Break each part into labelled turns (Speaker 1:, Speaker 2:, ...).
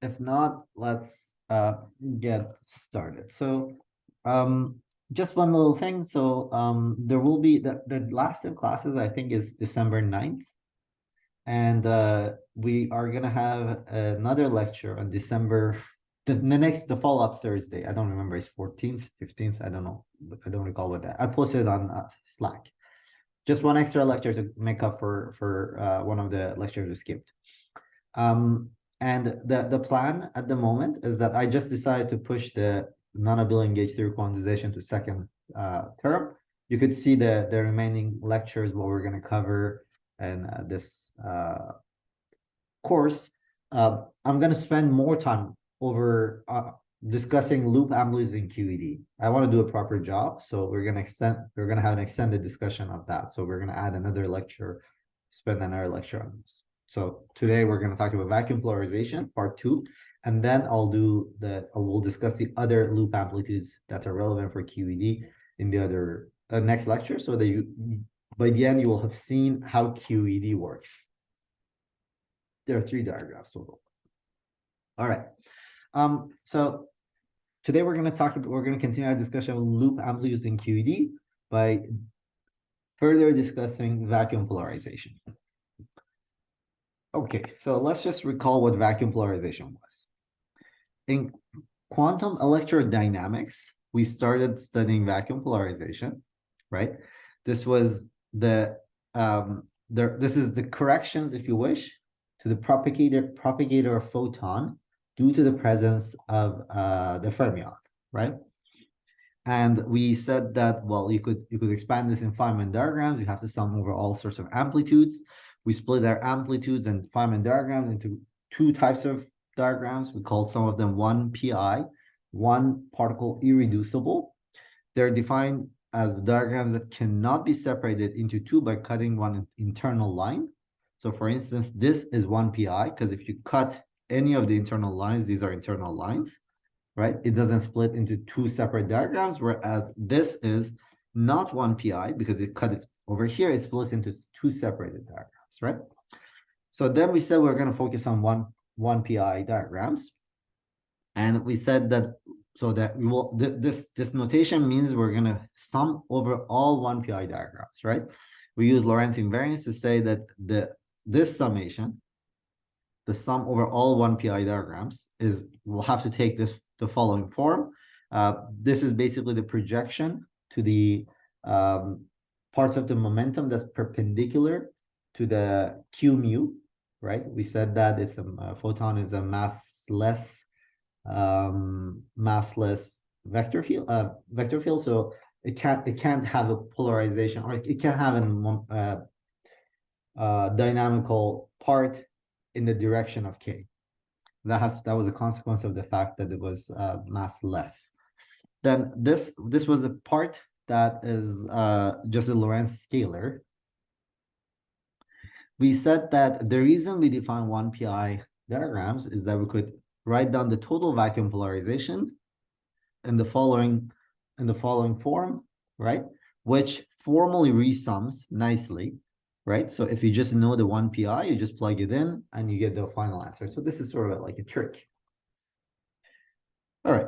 Speaker 1: If not, let's get started. So just one little thing. So there will be the last of classes, I think, is December 9th. And we are gonna have another lecture on December the follow-up Thursday. I don't remember, it's 14th, 15th. I don't know. I don't recall what that. I posted on Slack. Just one extra lecture to make up for one of the lectures we skipped. And the plan at the moment is that I just decided to push the non-abelian gauge theory quantization to second term. You could see the remaining lectures, what we're going to cover, and this course. I'm going to spend more time over discussing loop amplitudes in QED. I want to do a proper job, so we're going to have an extended discussion of that. So we're going to add another lecture, spend another lecture on this. So today we're going to talk about vacuum polarization, part 2, and then we'll discuss the other loop amplitudes that are relevant for QED in the other next lecture, so that by the end you will have seen how QED works. There are 3 diagrams total. All right. So today we're going to continue our discussion of loop amplitudes in QED by further discussing vacuum polarization. Okay, so let's just recall what vacuum polarization was. In quantum electrodynamics, we started studying vacuum polarization, right? This was this is the corrections, if you wish, to the propagator of photon due to the presence of the fermion, right? And we said that, well, you could expand this in Feynman diagrams. You have to sum over all sorts of amplitudes. We split our amplitudes and Feynman diagrams into 2 types of diagrams. We called some of them 1PI, one particle irreducible. They're defined as the diagrams that cannot be separated into 2 by cutting one internal line. So for instance, this is 1PI, because if you cut any of the internal lines, these are internal lines, right? It doesn't split into 2 separate diagrams, whereas this is not 1PI, because it cut it over here, it splits into 2 separated diagrams, right? So then we said we're going to focus on 1PI diagrams. And we said that, so that we will, this notation means we're going to sum over all 1PI diagrams, right? We use Lorentz invariance to say that this summation, the sum over all 1PI diagrams, we'll have to take the following form. This is basically the projection to the parts of the momentum that's perpendicular to the Q mu, right? We said that it's a photon is a massless vector field, so it can't have a polarization, or it can't have a dynamical part in the direction of K. That was a consequence of the fact that it was massless. Then this was a part that is just a Lorentz scalar. We said that the reason we define 1PI diagrams is that we could write down the total vacuum polarization in the following form, right? Which formally resums nicely, right? So if you just know the 1PI, you just plug it in and you get the final answer. So this is sort of like a trick. All right.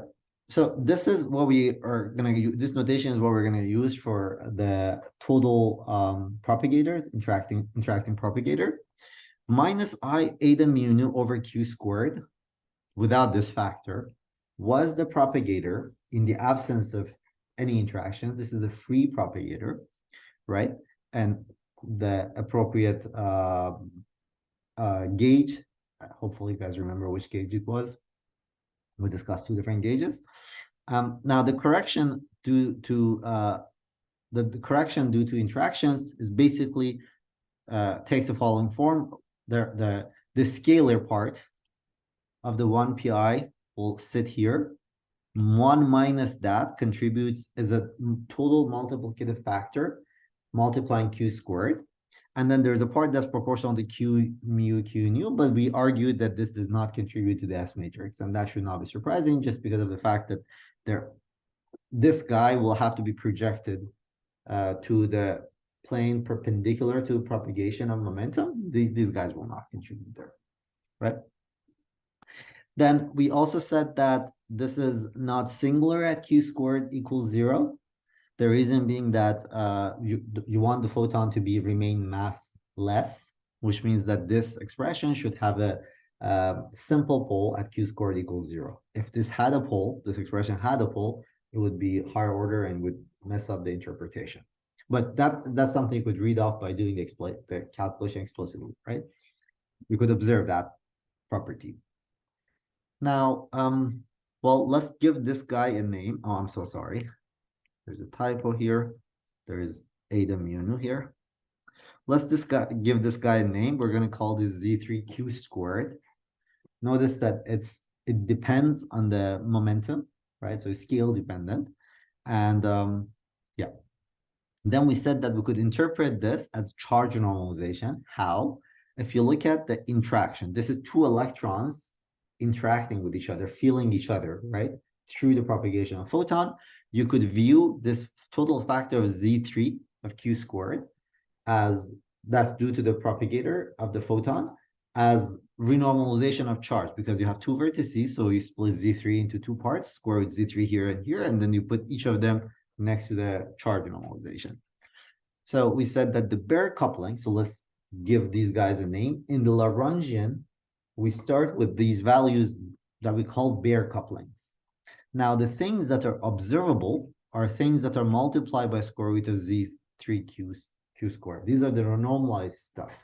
Speaker 1: So this is what we are going to use. This notation is what we're going to use for the total propagator, interacting propagator. Minus I eta mu nu over Q squared without this factor was the propagator in the absence of any interactions. This is a free propagator, right? And the appropriate gauge, hopefully you guys remember which gauge it was. We discussed 2 different gauges. Now the correction due to the correction due to interactions is basically takes the following form. The scalar part of the 1PI will sit here. 1 minus that contributes as a total multiplicative factor multiplying Q squared. And then there's a part that's proportional to Q mu Q nu, but we argued that this does not contribute to the S matrix. And that should not be surprising, just because of the fact that this guy will have to be projected to the plane perpendicular to propagation of momentum. These guys will not contribute there, right? Then we also said that this is not singular at q squared equals 0. The reason being that you want the photon to remain massless, which means that this expression should have a simple pole at q squared equals 0. If this had a pole, this expression had a pole, it would be higher order and would mess up the interpretation. But that's something you could read off by doing the calculation explicitly, right? We could observe that property. Now, well, let's give this guy a name. Oh, I'm so sorry. There's a typo here. There's Ada mu here. Let's give this guy a name. We're going to call this Z3Q squared. Notice that it depends on the momentum, right? So it's scale dependent. And yeah. Then we said that we could interpret this as charge normalization. How? If you look at the interaction, this is two electrons interacting with each other, feeling each other, right? Through the propagation of photon, you could view this total factor of Z3 of Q squared as that's due to the propagator of the photon as renormalization of charge, because you have two vertices, so you split Z3 into two parts, square root Z3 here and here, and then you put each of them next to the charge normalization. So we said that the bare coupling, so let's give these guys a name. In the Lagrangian, we start with these values that we call bare couplings. Now, the things that are observable are things that are multiplied by square root of Z3Q squared. These are the renormalized stuff.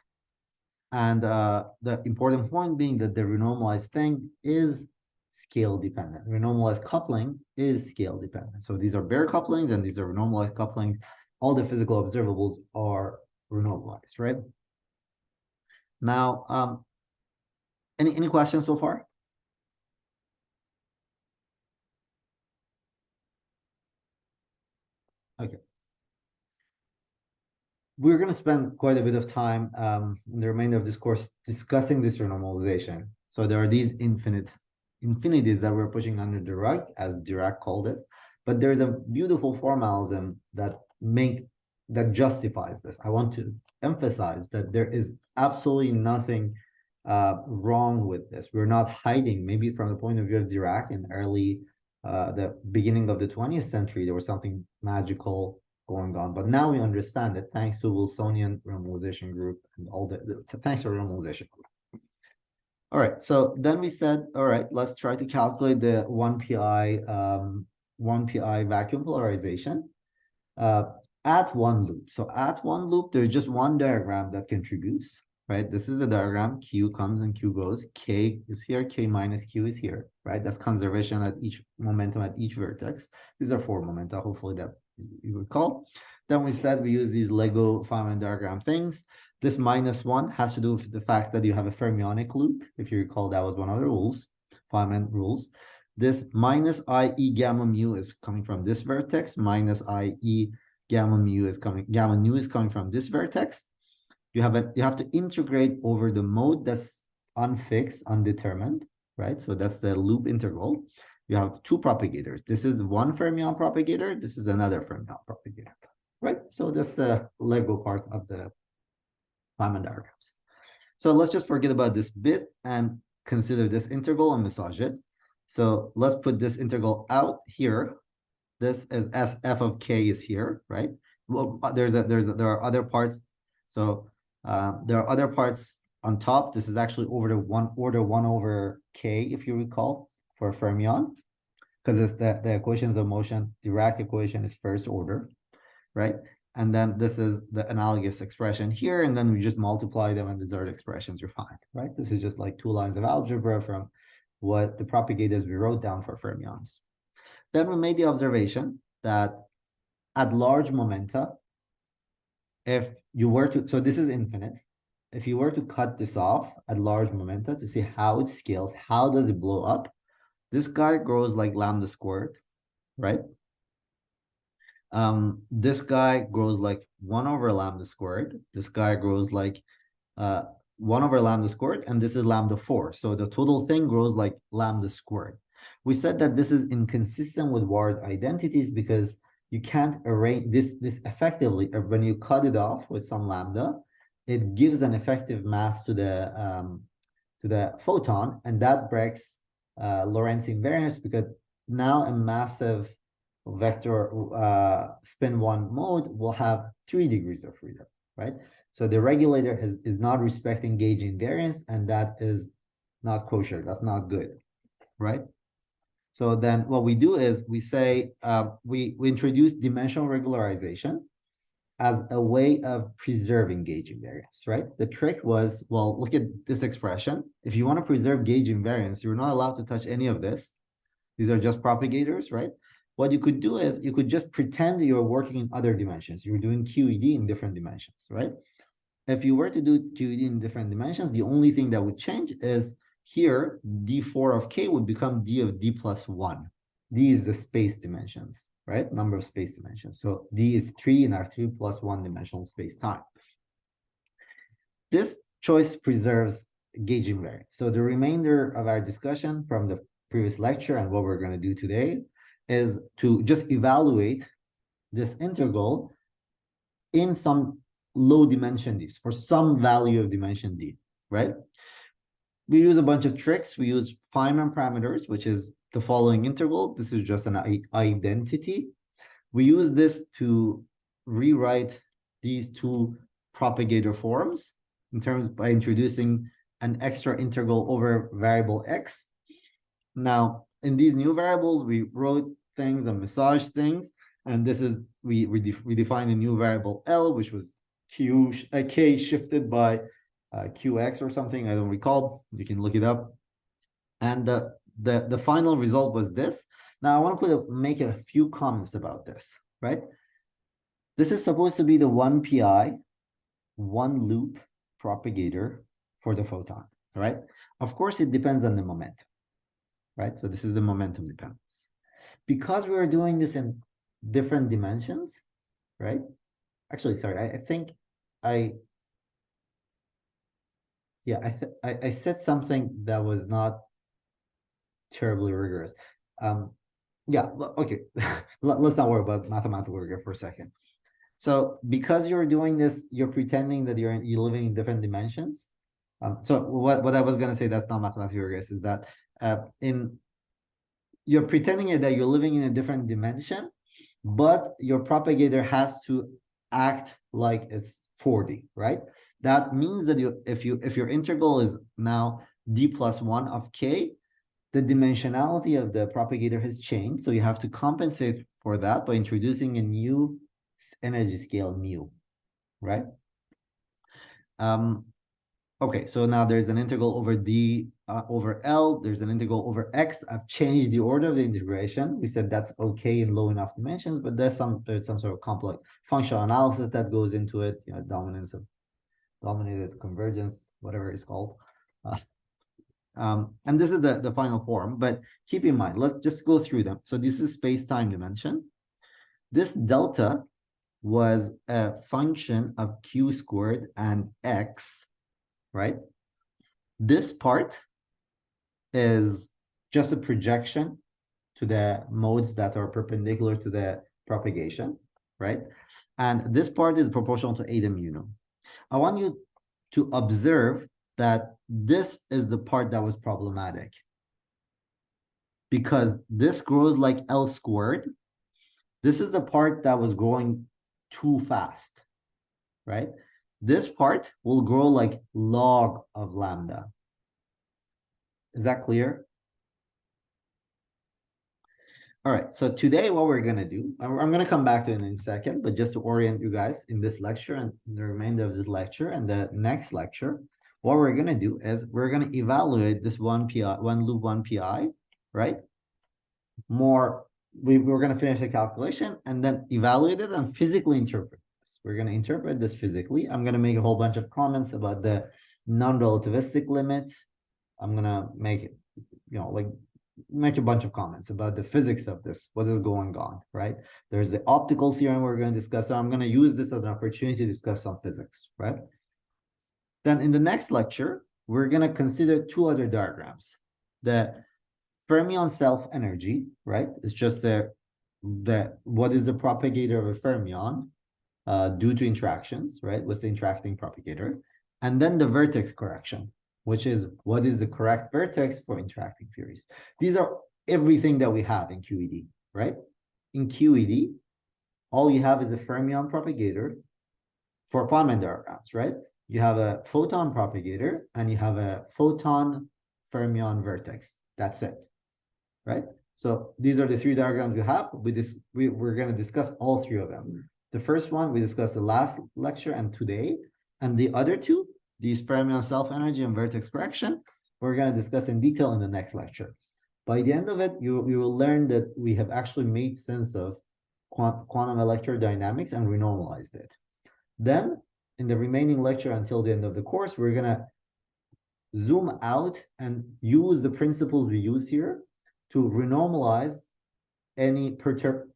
Speaker 1: And the important point being that the renormalized thing is scale dependent. Renormalized coupling is scale dependent. So these are bare couplings and these are renormalized couplings. All the physical observables are renormalized, right? Now, any questions so far? Okay. We're going to spend quite a bit of time in the remainder of this course discussing this renormalization. So there are these infinities that we're pushing under the rug, as Dirac called it. But there's a beautiful formalism that justifies this. I want to emphasize that there is absolutely nothing wrong with this. We're not hiding. Maybe from the point of view of Dirac in the beginning of the 20th century, there was something magical going on. But now we understand it thanks to Wilsonian renormalization group and all thanks to renormalization group. All right, so then we said, all right, let's try to calculate the 1pi vacuum polarization at one loop. So at one loop, there's just one diagram that contributes, right? This is a diagram. Q comes and Q goes. K is here. K minus Q is here, right? That's conservation at each momentum at each vertex. These are four momenta, hopefully that you recall. Then we said we use these Lego Feynman diagram things. This -1 has to do with the fact that you have a fermionic loop. If you recall, that was one of the rules, Feynman rules. This minus IE gamma mu is coming from this vertex, minus IE gamma nu is coming from this vertex. You have to integrate over the mode that's unfixed, undetermined, right? So that's the loop integral. You have two propagators. This is one fermion propagator. This is another fermion propagator, right? So that's the Lego part of the Feynman diagrams. So let's just forget about this bit and consider this integral and massage it. So let's put this integral out here. This is S f of k is here, right? Well, there are other parts. So there are other parts on top. This is actually order 1 over k, if you recall, for fermion, because it's the equations of motion. Dirac equation is first order, right? And then this is the analogous expression here, and then we just multiply them, and these are the expressions you find, right? This is just like two lines of algebra from what the propagators we wrote down for fermions. Then we made the observation that at large momenta, if you were to, so this is infinite. If you were to cut this off at large momenta to see how it scales, how does it blow up? This guy grows like lambda squared, right? This guy grows like 1 over lambda squared. This guy grows like 1 over lambda squared, and this is lambda 4. So the total thing grows like lambda squared. We said that this is inconsistent with word identities because you can't arrange this effectively. When you cut it off with some lambda, it gives an effective mass to the photon, and that breaks Lorentz invariance, because now a massive vector spin one mode will have 3 degrees of freedom, right? So the regulator is not respecting gauge invariance, and that is not kosher. That's not good, right? So then what we do is we say we introduce dimensional regularization as a way of preserving gauge invariance, right? The trick was, well, look at this expression. If you want to preserve gauge invariance, you're not allowed to touch any of this. These are just propagators, right? What you could do is you could just pretend you're working in other dimensions. You're doing QED in different dimensions, right? If you were to do QED in different dimensions, the only thing that would change is here, D4 of K would become D of D plus 1. D is the space dimensions, right? Number of space dimensions. So D is 3 in our 3 plus 1 dimensional space time. This choice preserves gauge invariance. So the remainder of our discussion from the previous lecture and what we're going to do today is to just evaluate this integral in some low dimension d for some value of dimension d, right? We use a bunch of tricks. We use Feynman parameters, which is the following integral. This is just an identity. We use this to rewrite these two propagator forms in terms by introducing an extra integral over variable x. Now, in these new variables, we wrote things and massaged things, and this is we defined a new variable L, which was k shifted by qx or something. I don't recall. You can look it up. And the final result was this. Now I want to make a few comments about this, right? This is supposed to be the 1 pi, one loop propagator for the photon, right? Of course, it depends on the momentum, right? So this is the momentum dependence. Because we are doing this in different dimensions, right? Actually, sorry, I think I said something that was not terribly rigorous. Yeah, okay. Let's not worry about mathematical rigor for a second. So because you're doing this, you're pretending that you're living in different dimensions. So what I was gonna say, that's not mathematical rigorous, is that you're pretending that you're living in a different dimension, but your propagator has to act like it's 4D, right? That means that if your integral is now d plus 1 of k, the dimensionality of the propagator has changed. So you have to compensate for that by introducing a new energy scale mu, right? Okay, so now there's an integral over d over L. There's an integral over x. I've changed the order of the integration. We said that's okay in low enough dimensions, but there's some sort of complex functional analysis that goes into it. You know, dominance of dominated convergence, whatever it's called. And this is the final form, but keep in mind, let's just go through them. So this is space-time dimension. This delta was a function of q squared and x, right? This part is just a projection to the modes that are perpendicular to the propagation, right? And this part is proportional to eta mu. I want you to observe that this is the part that was problematic, because this grows like L squared. This is the part that was growing too fast, right? This part will grow like log of lambda. Is that clear? All right, so today what we're gonna do, I'm gonna come back to it in a second, but just to orient you guys in this lecture and the remainder of this lecture and the next lecture, what we're gonna do is we're gonna evaluate this 1 loop 1 pi, right? We're gonna finish the calculation and then evaluate it and physically interpret this. We're gonna interpret this physically. I'm gonna make a whole bunch of comments about the non-relativistic limit. I'm gonna make it, make a bunch of comments about the physics of this, what is going on, right? There's the optical theorem we're going to discuss. So I'm going to use this as an opportunity to discuss some physics, right? Then in the next lecture, we're going to consider two other diagrams. The fermion self-energy, right? It's just what is the propagator of a fermion due to interactions, right? What's the interacting propagator? And then the vertex correction. which is what is the correct vertex for interacting theories. These are everything that we have in QED, right? In QED, all you have is a fermion propagator for Feynman diagrams, right? You have a photon propagator and you have a photon fermion vertex. That's it, right? So these are the three diagrams we have. We're going to discuss all three of them. The first one we discussed the last lecture and today, and the other two, these fermion self-energy and vertex correction, we're going to discuss in detail in the next lecture. By the end of it, you will learn that we have actually made sense of quantum electrodynamics and renormalized it. Then, in the remaining lecture until the end of the course, we're going to zoom out and use the principles we use here to renormalize any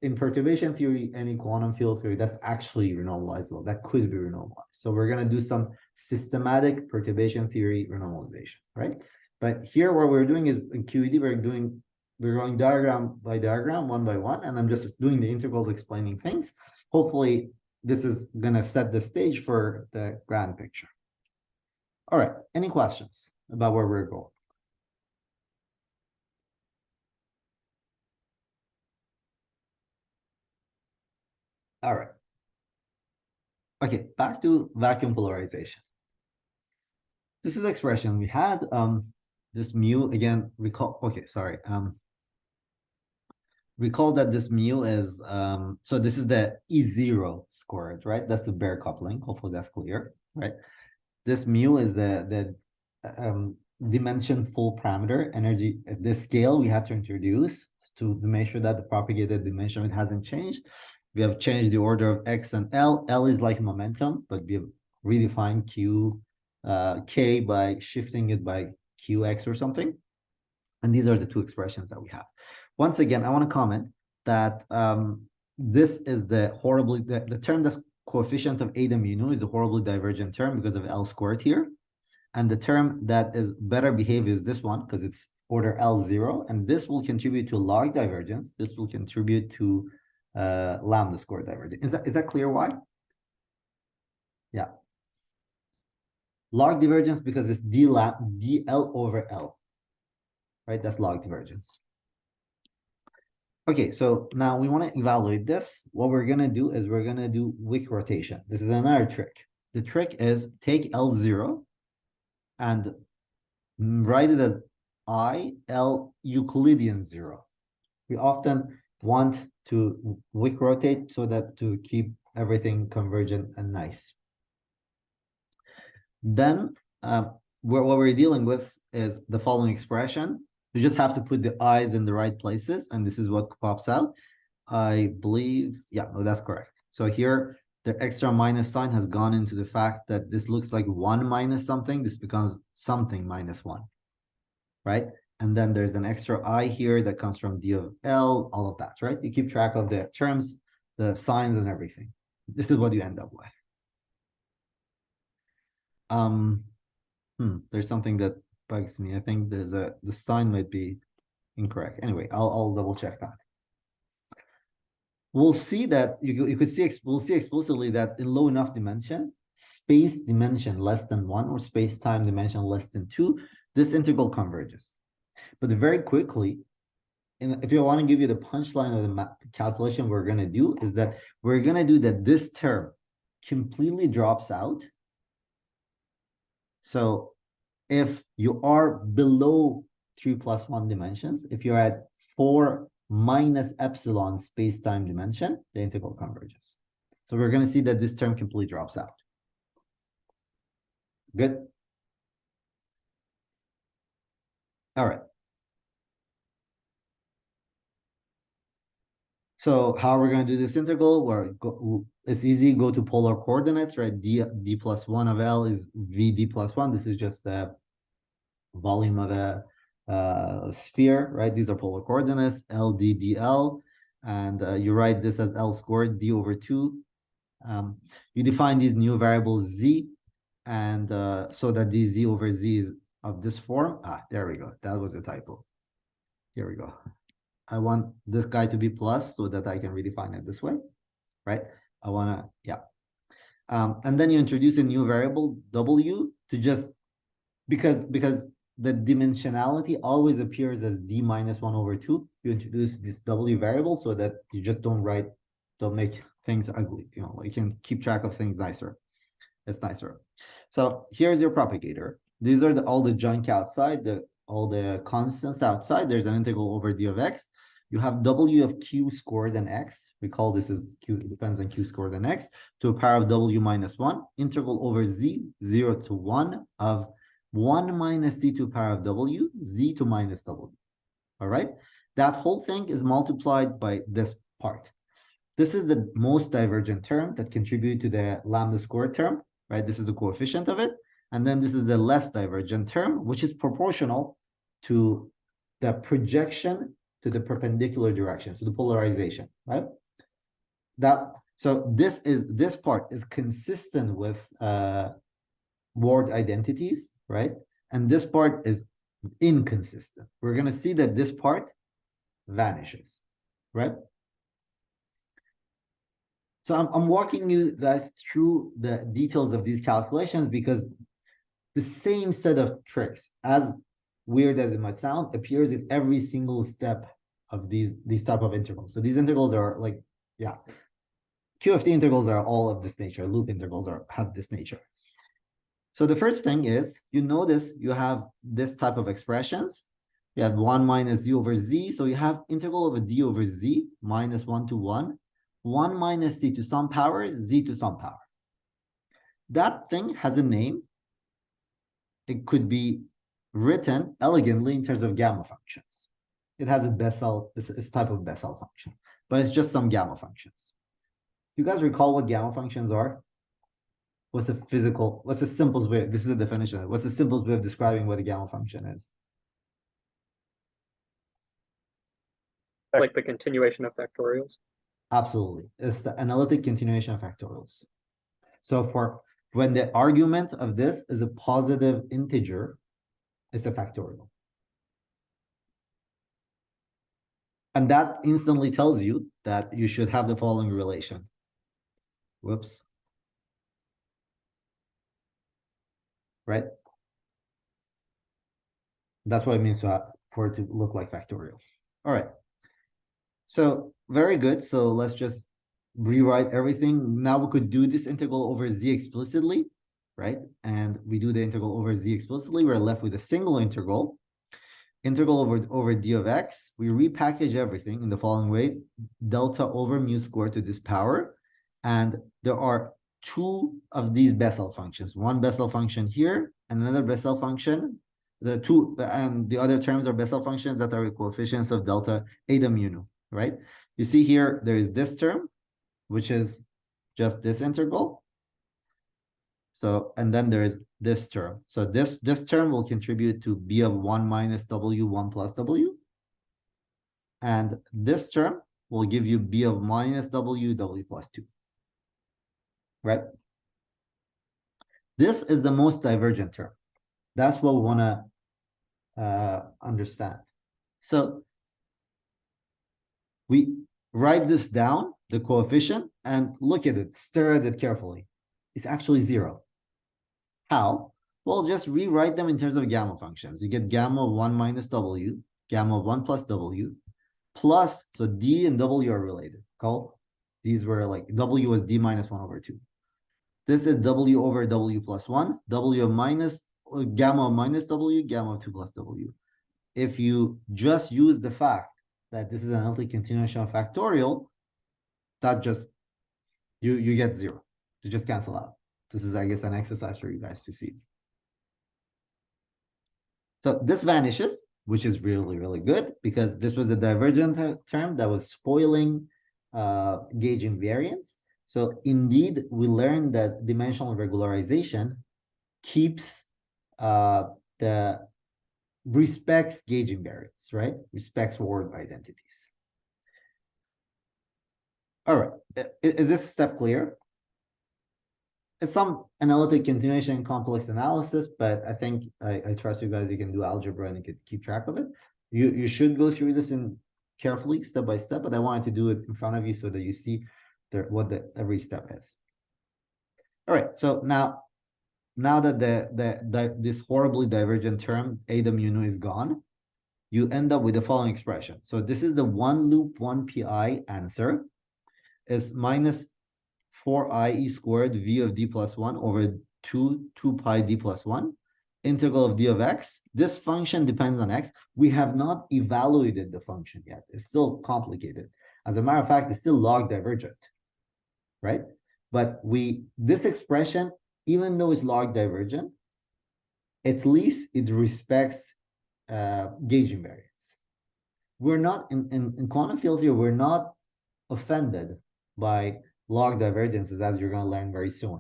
Speaker 1: in perturbation theory, any quantum field theory that's actually renormalizable, that could be renormalized. So we're going to do some systematic perturbation theory renormalization, right? But here what we're doing is in QED, we're going diagram by diagram, one by one, and I'm just doing the integrals, explaining things. Hopefully, this is going to set the stage for the grand picture. All right, any questions about where we're going? All right. Okay, back to vacuum polarization. This is the expression we had. This mu again, recall, okay, sorry. Recall that this mu is, so this is the E0 squared, right? That's the bare coupling. Hopefully that's clear, right? This mu is the dimension full parameter energy. At this scale, we had to introduce to make sure that the propagated dimension it hasn't changed. We have changed the order of x and L. L is like momentum, but we have redefined k by shifting it by qx or something. And these are the two expressions that we have. Once again, I want to comment that this is the term that's coefficient of eta mu nu is a horribly divergent term because of L squared here. And the term that is better behaved is this one because it's order L0. And this will contribute to log divergence. This will contribute to lambda squared divergence. Is that clear why? Yeah. Log divergence because it's dl over L, right? That's log divergence. Okay, so now we want to evaluate this. What we're going to do is we're going to do Wick rotation. This is another trick. The trick is take L0 and write it as IL Euclidean 0. We often want to Wick rotate so that to keep everything convergent and nice. Then what we're dealing with is the following expression. You just have to put the i's in the right places, and this is what pops out. I believe, yeah, no, that's correct. So here, the extra minus sign has gone into the fact that this looks like 1 minus something. This becomes something minus 1, right? And then there's an extra I here that comes from D of L, all of that, right? You keep track of the terms, the signs, and everything. This is what you end up with. There's something that bugs me. I think the sign might be incorrect. Anyway, I'll double check that. We'll see that we'll see explicitly that in low enough dimension, space dimension less than 1 or space time dimension less than 2, this integral converges. But very quickly, if you want to give you the punchline of the calculation we're going to do is that we're going to do that this term completely drops out. So if you are below 3 plus 1 dimensions, if you're at 4 minus epsilon space-time dimension, the integral converges. So we're going to see that this term completely drops out. Good. All right. So how are we going to do this integral? It's easy. Go to polar coordinates, right? D plus 1 of L is VD plus 1. This is just a volume of a sphere, right? These are polar coordinates, LD, DL. And you write this as L squared, D over 2. You define these new variables Z, and so that d Z over Z is of this form. There we go. That was a typo. Here we go. I want this guy to be plus so that I can redefine it this way, right? I want to, yeah. And then you introduce a new variable, W, to just because the dimensionality always appears as d minus 1 over 2. You introduce this w variable so that you just don't make things ugly. You know, you can keep track of things nicer. It's nicer. So here's your propagator. These are all the junk outside, all the constants outside. There's an integral over d of x. You have w of q squared and x. Recall this is q, it depends on q squared and x, to a power of w minus 1, integral over z, 0 to 1 of 1 minus z to the power of w, z to minus w. All right? That whole thing is multiplied by this part. This is the most divergent term that contributes to the lambda squared term, right? This is the coefficient of it. And then this is the less divergent term, which is proportional to the projection to the perpendicular direction, so the polarization, right? So this part is consistent with word identities, right? And this part is inconsistent. We're going to see that this part vanishes, right? So I'm walking you guys through the details of these calculations because the same set of tricks, as weird as it might sound, appears in every single step of these type of integrals. So these integrals are like, yeah, QFT integrals are all of this nature. Loop integrals have this nature. So the first thing is, you notice you have this type of expressions. You have 1 minus z over z. So you have integral over d over z minus 1 to 1. 1 minus z to some power, z to some power. That thing has a name. It could be written elegantly in terms of gamma functions. It has a Bessel, it's type of Bessel function, but it's just some gamma functions. Do you guys recall what gamma functions are? What's the simplest way? This is the definition. What's the simplest way of describing what a gamma function is?
Speaker 2: Like the continuation of factorials?
Speaker 1: Absolutely. It's the analytic continuation of factorials. So for when the argument of this is a positive integer, it's a factorial. And that instantly tells you that you should have the following relation. Whoops. Right? That's what it means for it to look like factorial. All right. So very good. So let's just rewrite everything. Now we could do this integral over z explicitly, right? And we do the integral over z explicitly. We're left with a single integral. Integral over d of x. We repackage everything in the following way. Delta over mu squared to this power. And there are two of these Bessel functions. One Bessel function here and another Bessel function. The two and the other terms are Bessel functions that are the coefficients of delta eta mu nu, right? You see here, there is this term, which is just this integral. So, and then there is this term. So this term will contribute to b of 1 minus w, 1 plus w. And this term will give you b of minus w, w plus 2. Right? This is the most divergent term. That's what we want to understand. So we write this down, the coefficient, and look at it, stare at it carefully. It's actually 0. How? Well, just rewrite them in terms of gamma functions. You get gamma of 1 minus w, gamma of 1 plus w, plus, so d and w are related. Call these were like, w was d minus 1 over 2. This is w over w plus 1, w of minus, gamma of minus w, gamma of 2 plus w. If you just use the fact that this is an analytic continuation of factorial, that just, you get 0. You just cancel out. This is, I guess, an exercise for you guys to see. So this vanishes, which is really, really good because this was a divergent term that was spoiling gauge invariance. So indeed, we learned that dimensional regularization keeps respects gauge invariance, right? Respects word identities. All right, is this step clear? It's some analytic continuation complex analysis, but I think I trust you guys, you can do algebra and you can keep track of it. You should go through this carefully, step by step, but I wanted to do it in front of you so that you see what every step is. All right, so now now that this horribly divergent term, a the mu nu is gone, you end up with the following expression. So this is the one loop, one pi answer is minus 4i e squared v of d plus 1 over 2 pi d plus 1 integral of d of x. This function depends on x. We have not evaluated the function yet. It's still complicated. As a matter of fact, it's still log divergent, right? But this expression, even though it's log divergent, at least it respects gauge invariance. We're not in quantum field theory, we're not offended by log divergences, as you're going to learn very soon.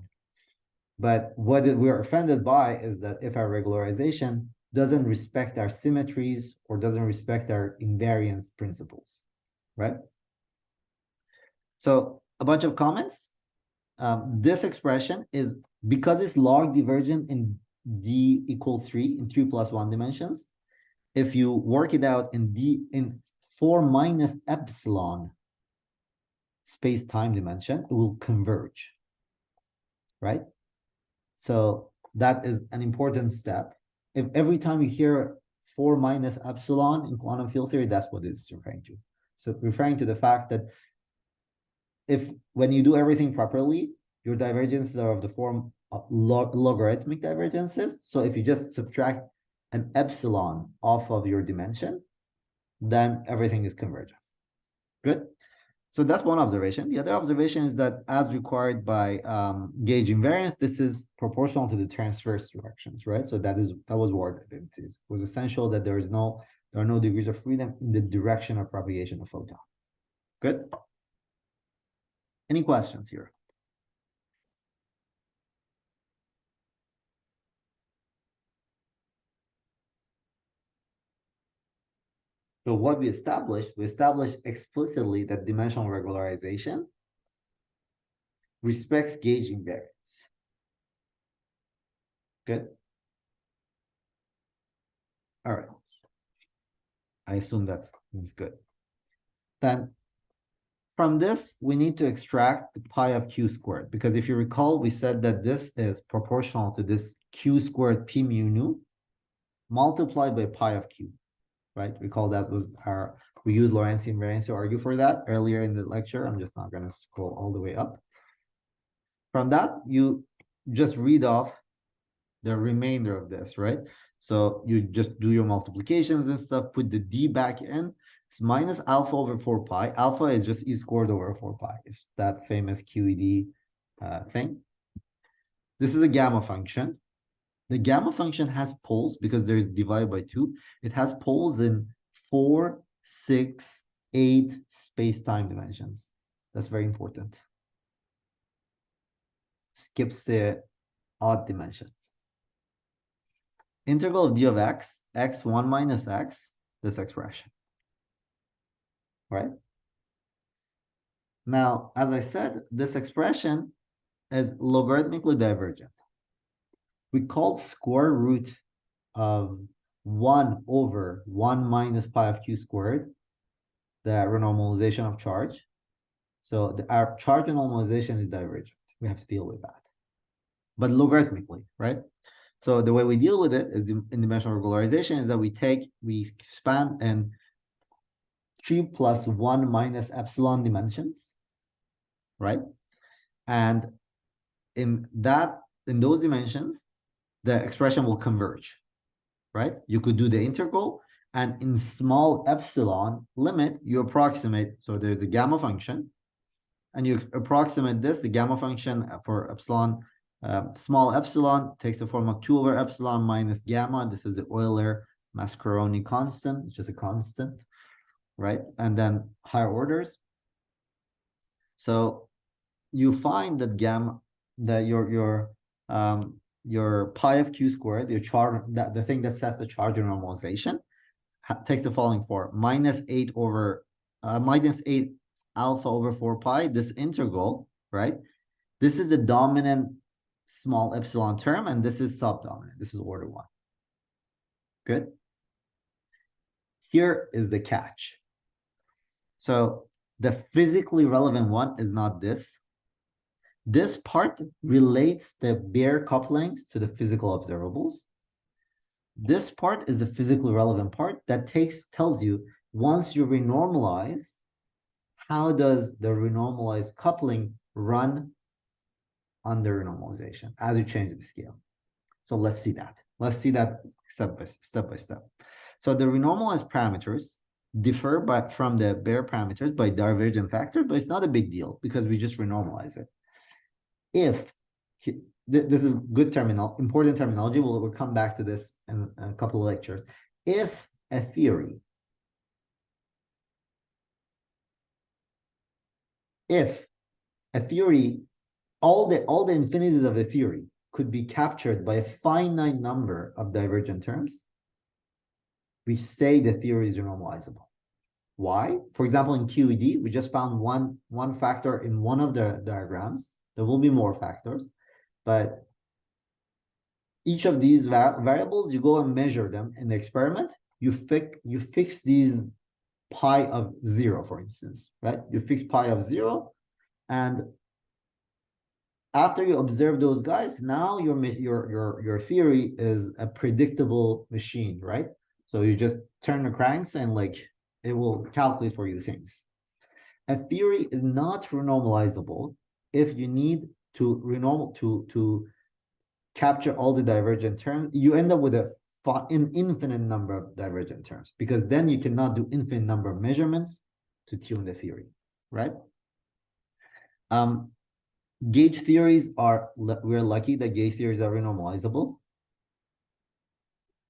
Speaker 1: But what we're offended by is that if our regularization doesn't respect our symmetries or doesn't respect our invariance principles, right? So a bunch of comments. This expression is, because it's log divergent in d equal 3, in 3 plus 1 dimensions, if you work it out in 4 minus epsilon space-time dimension, it will converge, right? So that is an important step. If every time you hear 4 minus epsilon in quantum field theory, that's what it's referring to. So referring to the fact that when you do everything properly, your divergences are of the form of logarithmic divergences. So if you just subtract an epsilon off of your dimension, then everything is convergent. Good. So that's one observation. The other observation is that as required by gauge invariance, this is proportional to the transverse directions, right? So that was ward identities. It was essential that there are no degrees of freedom in the direction of propagation of photon. Good. Any questions here? So what we established explicitly that dimensional regularization respects gauge invariance. Good. All right. I assume that's good. Then from this, we need to extract the pi of q squared, because if you recall, we said that this is proportional to this q squared p mu nu multiplied by pi of q, right? Recall that was we used Lorentz invariance to argue for that earlier in the lecture. I'm just not going to scroll all the way up. From that, you just read off the remainder of this, right? So you just do your multiplications and stuff, put the d back in. It's minus alpha over 4 pi. Alpha is just e squared over 4 pi. It's that famous QED thing. This is a gamma function. The gamma function has poles because there's divided by 2. It has poles in 4, 6, 8 space-time dimensions. That's very important. Skips the odd dimensions. Integral of d of x, x1 minus x, this expression. Right? Now, as I said, this expression is logarithmically divergent. We called square root of 1 over 1 minus pi of q squared the renormalization of charge. So our charge renormalization is divergent. We have to deal with that. But logarithmically, right? So the way we deal with it is in dimensional regularization is that we expand in 3 plus 1 minus epsilon dimensions, right? And in those dimensions, the expression will converge, right? You could do the integral, and in small epsilon limit, you approximate. So there's a gamma function, and you approximate this. The gamma function for epsilon, small epsilon, takes the form of 2 over epsilon minus gamma. This is the Euler-Mascheroni constant. It's just a constant, right? And then higher orders. So you find that gamma, that your pi of q squared, your charge, the thing that sets the charge normalization, takes the following form: minus 8 alpha over 4 pi. This integral, right? This is the dominant small epsilon term, and this is subdominant. This is order 1. Good. Here is the catch. So the physically relevant one is not this. This part relates the bare couplings to the physical observables. This part is the physically relevant part that tells you once you renormalize, how does the renormalized coupling run under renormalization as you change the scale. So let's see that. Let's see that step by step. So the renormalized parameters differ from the bare parameters by divergent factor, but it's not a big deal because we just renormalize it. If this is good important terminology, we'll come back to this in a couple of lectures. If a theory, all the infinities of the theory could be captured by a finite number of divergent terms, we say the theory is renormalizable. Why? For example, in QED, we just found one factor in one of the diagrams. There will be more factors, but each of these variables, you go and measure them in the experiment. You fix these pi of 0, for instance, right? You fix pi of 0, and after you observe those guys, now your theory is a predictable machine, right? So you just turn the cranks and like it will calculate for you things. A theory is not renormalizable if you need to capture all the divergent terms. You end up with an infinite number of divergent terms, because then you cannot do infinite number of measurements to tune the theory, right? Gauge theories we're lucky that gauge theories are renormalizable.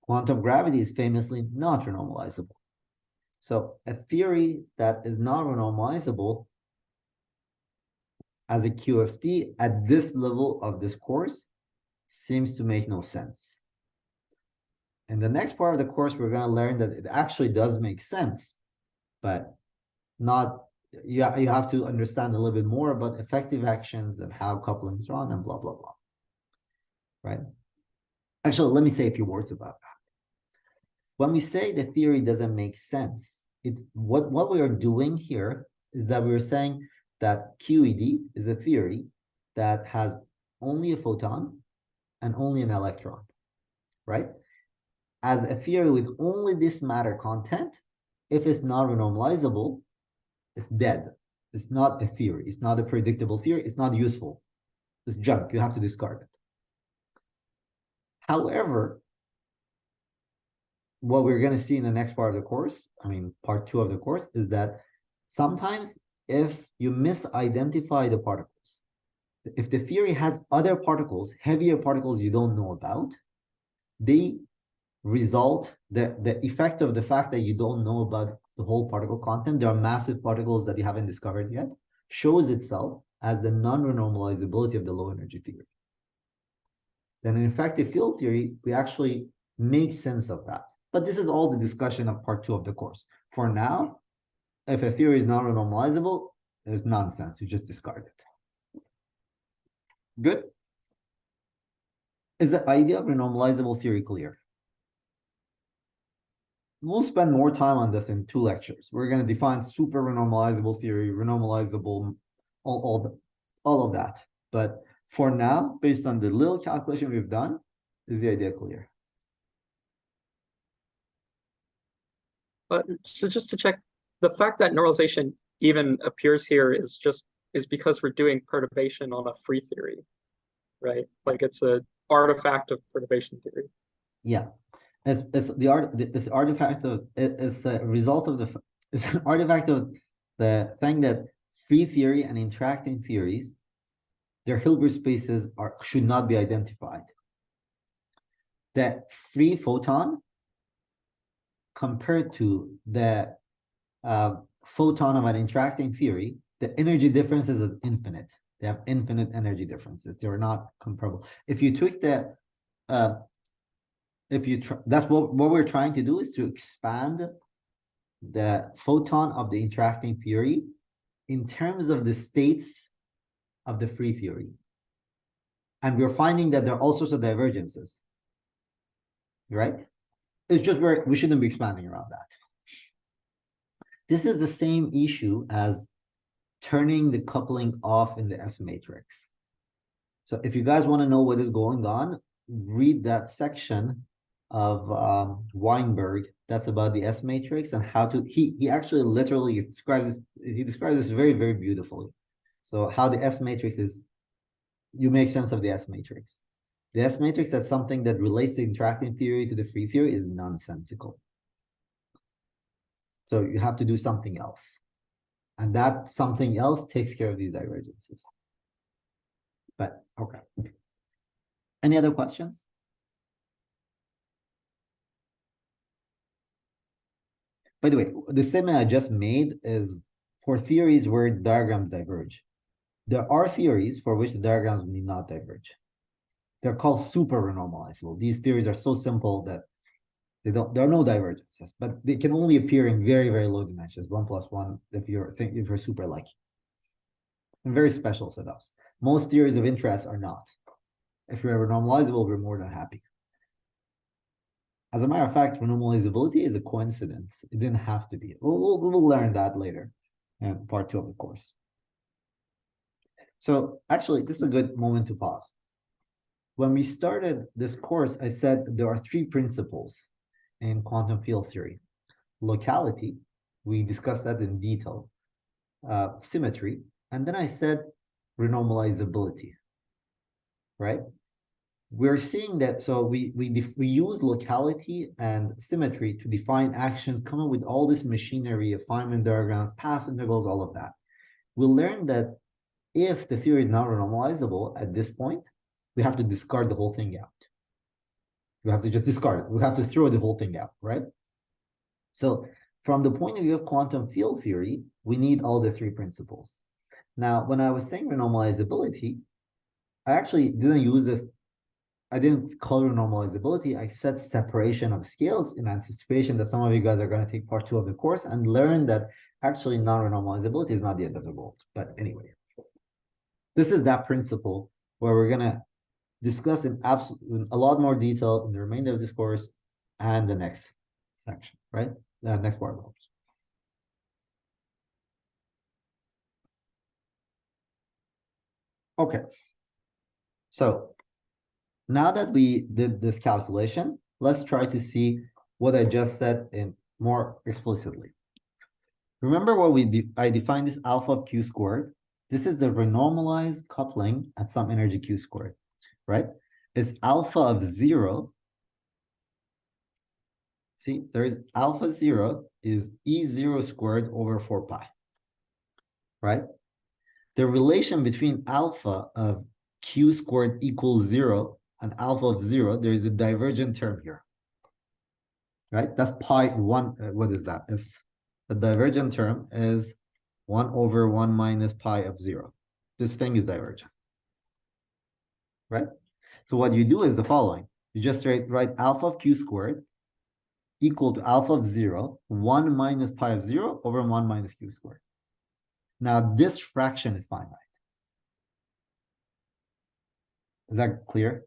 Speaker 1: Quantum gravity is famously not renormalizable. So a theory that is not renormalizable as a QFT at this level of this course seems to make no sense. In the next part of the course, we're going to learn that it actually does make sense, but not, you have to understand a little bit more about effective actions and how couplings run and blah, blah, blah, right? Actually, let me say a few words about that. When we say the theory doesn't make sense, it's what we are doing here is that we're saying that QED is a theory that has only a photon and only an electron, right? As a theory with only this matter content, if it's not renormalizable, it's dead. It's not a theory. It's not a predictable theory. It's not useful. It's junk. You have to discard it. However, what we're going to see in the next part of the course, part 2 of the course, is that sometimes if you misidentify the particles, if the theory has other particles, heavier particles you don't know about, they result, the effect of the fact that you don't know about the whole particle content, there are massive particles that you haven't discovered yet, shows itself as the non-renormalizability of the low energy theory. Then in effective field theory, we actually make sense of that. But this is all the discussion of part 2 of the course. For now, if a theory is not renormalizable, it's nonsense. You just discard it. Good? Is the idea of renormalizable theory clear? We'll spend more time on this in 2 lectures. We're going to define super renormalizable theory, renormalizable, all of that. But for now, based on the little calculation we've done, is the idea clear?
Speaker 2: So just to check, the fact that normalization even appears here is because we're doing perturbation on a free theory, right? Like it's an artifact of perturbation theory.
Speaker 1: Yeah. It's an artifact of the thing that free theory and interacting theories, their Hilbert spaces should not be identified. The free photon compared to the photon of an interacting theory, the energy differences is infinite. They have infinite energy differences. They are not comparable. If you tweak the that's what we're trying to do, is to expand the photon of the interacting theory in terms of the states of the free theory. And we're finding that there are all sorts of divergences, right? It's just we shouldn't be expanding around that. This is the same issue as turning the coupling off in the S matrix. So if you guys want to know what is going on, read that section of Weinberg that's about the S matrix and how to he actually literally describes this very, very beautifully. So how the S matrix is, you make sense of the S matrix. The S matrix as something that relates the interacting theory to the free theory is nonsensical. So you have to do something else. And that something else takes care of these divergences. But okay. Any other questions? By the way, the statement I just made is for theories where diagrams diverge. There are theories for which the diagrams need not diverge. They're called super renormalizable. These theories are so simple that there are no divergences, but they can only appear in very, very low dimensions, 1+1, if you're super lucky. And very special setups. Most theories of interest are not. If you're ever normalizable, we're more than happy. As a matter of fact, renormalizability is a coincidence. It didn't have to be. We'll learn that later in part 2 of the course. So actually, this is a good moment to pause. When we started this course, I said there are 3 principles in quantum field theory. Locality, we discussed that in detail. Symmetry, and then I said renormalizability, right? We're seeing that, so we use locality and symmetry to define actions, come up with all this machinery of Feynman diagrams, path integrals, all of that. We'll learn that if the theory is not renormalizable at this point, we have to discard the whole thing out. We have to just discard it. We have to throw the whole thing out, right? So from the point of view of quantum field theory, we need all the 3 principles. Now, when I was saying renormalizability, I actually didn't use this. I didn't call renormalizability. I said separation of scales in anticipation that some of you guys are going to take part 2 of the course and learn that actually non-renormalizability is not the end of the world. But anyway, this is that principle where we're going to discuss in a lot more detail in the remainder of this course and the next section, right? The next part of the course. Okay. So now that we did this calculation, let's try to see what I just said in more explicitly. Remember what I defined this alpha of q squared. This is the renormalized coupling at some energy q squared, right? It's alpha of 0. See, there's alpha 0 is E0 squared over 4 pi, right? The relation between alpha of q squared equals 0 and alpha of 0, there is a divergent term here, right? That's pi 1. What is that? The divergent term is 1 over 1 minus pi of 0. This thing is divergent, right? So what you do is the following. You just write alpha of q squared equal to alpha of 0, 1 minus pi of 0 over 1 minus q squared. Now, this fraction is finite. Is that clear?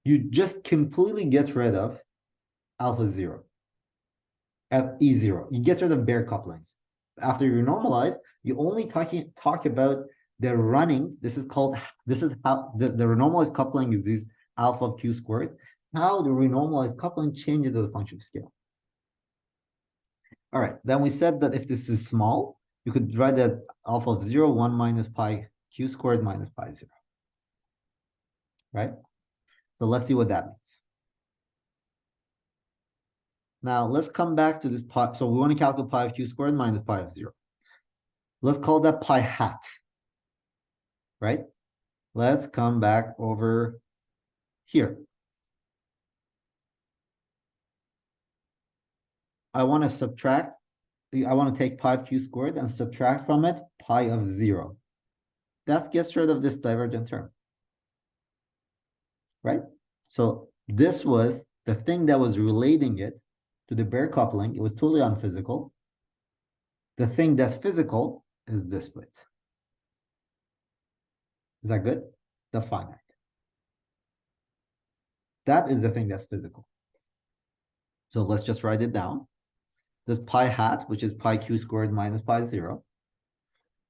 Speaker 1: You just completely get rid of alpha 0, E0. You get rid of bare couplings. After you normalize, you only talk about the running. This is how the renormalized coupling is this alpha of q squared. How the renormalized coupling changes as a function of scale. All right, then we said that if this is small, you could write that alpha of 0, 1 minus pi q squared minus pi 0, right? So let's see what that means. Now let's come back to this pi. So we want to calculate pi of q squared minus pi of 0. Let's call that pi hat, right? Let's come back over here. I want to take pi of q squared and subtract from it pi of 0. That gets rid of this divergent term, right? So this was the thing that was relating it to the bare coupling. It was totally unphysical. The thing that's physical is this bit. Is that good? That's finite. That is the thing that's physical. So let's just write it down. This pi hat, which is pi q squared minus pi 0.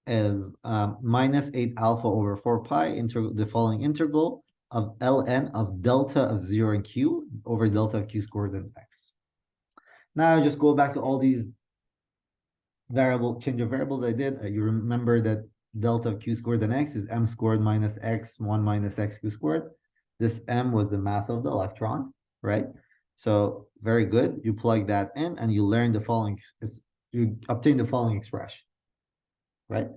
Speaker 1: is minus 8 alpha over 4 pi into the following integral of ln of delta of 0 and q over delta of q squared and x. Now just go back to all these change of variables I did. You remember that delta of q squared and x is m squared minus x 1 minus x q squared. This m was the mass of the electron, right? So very good. You plug that in and you learn the following, you obtain the following expression, right?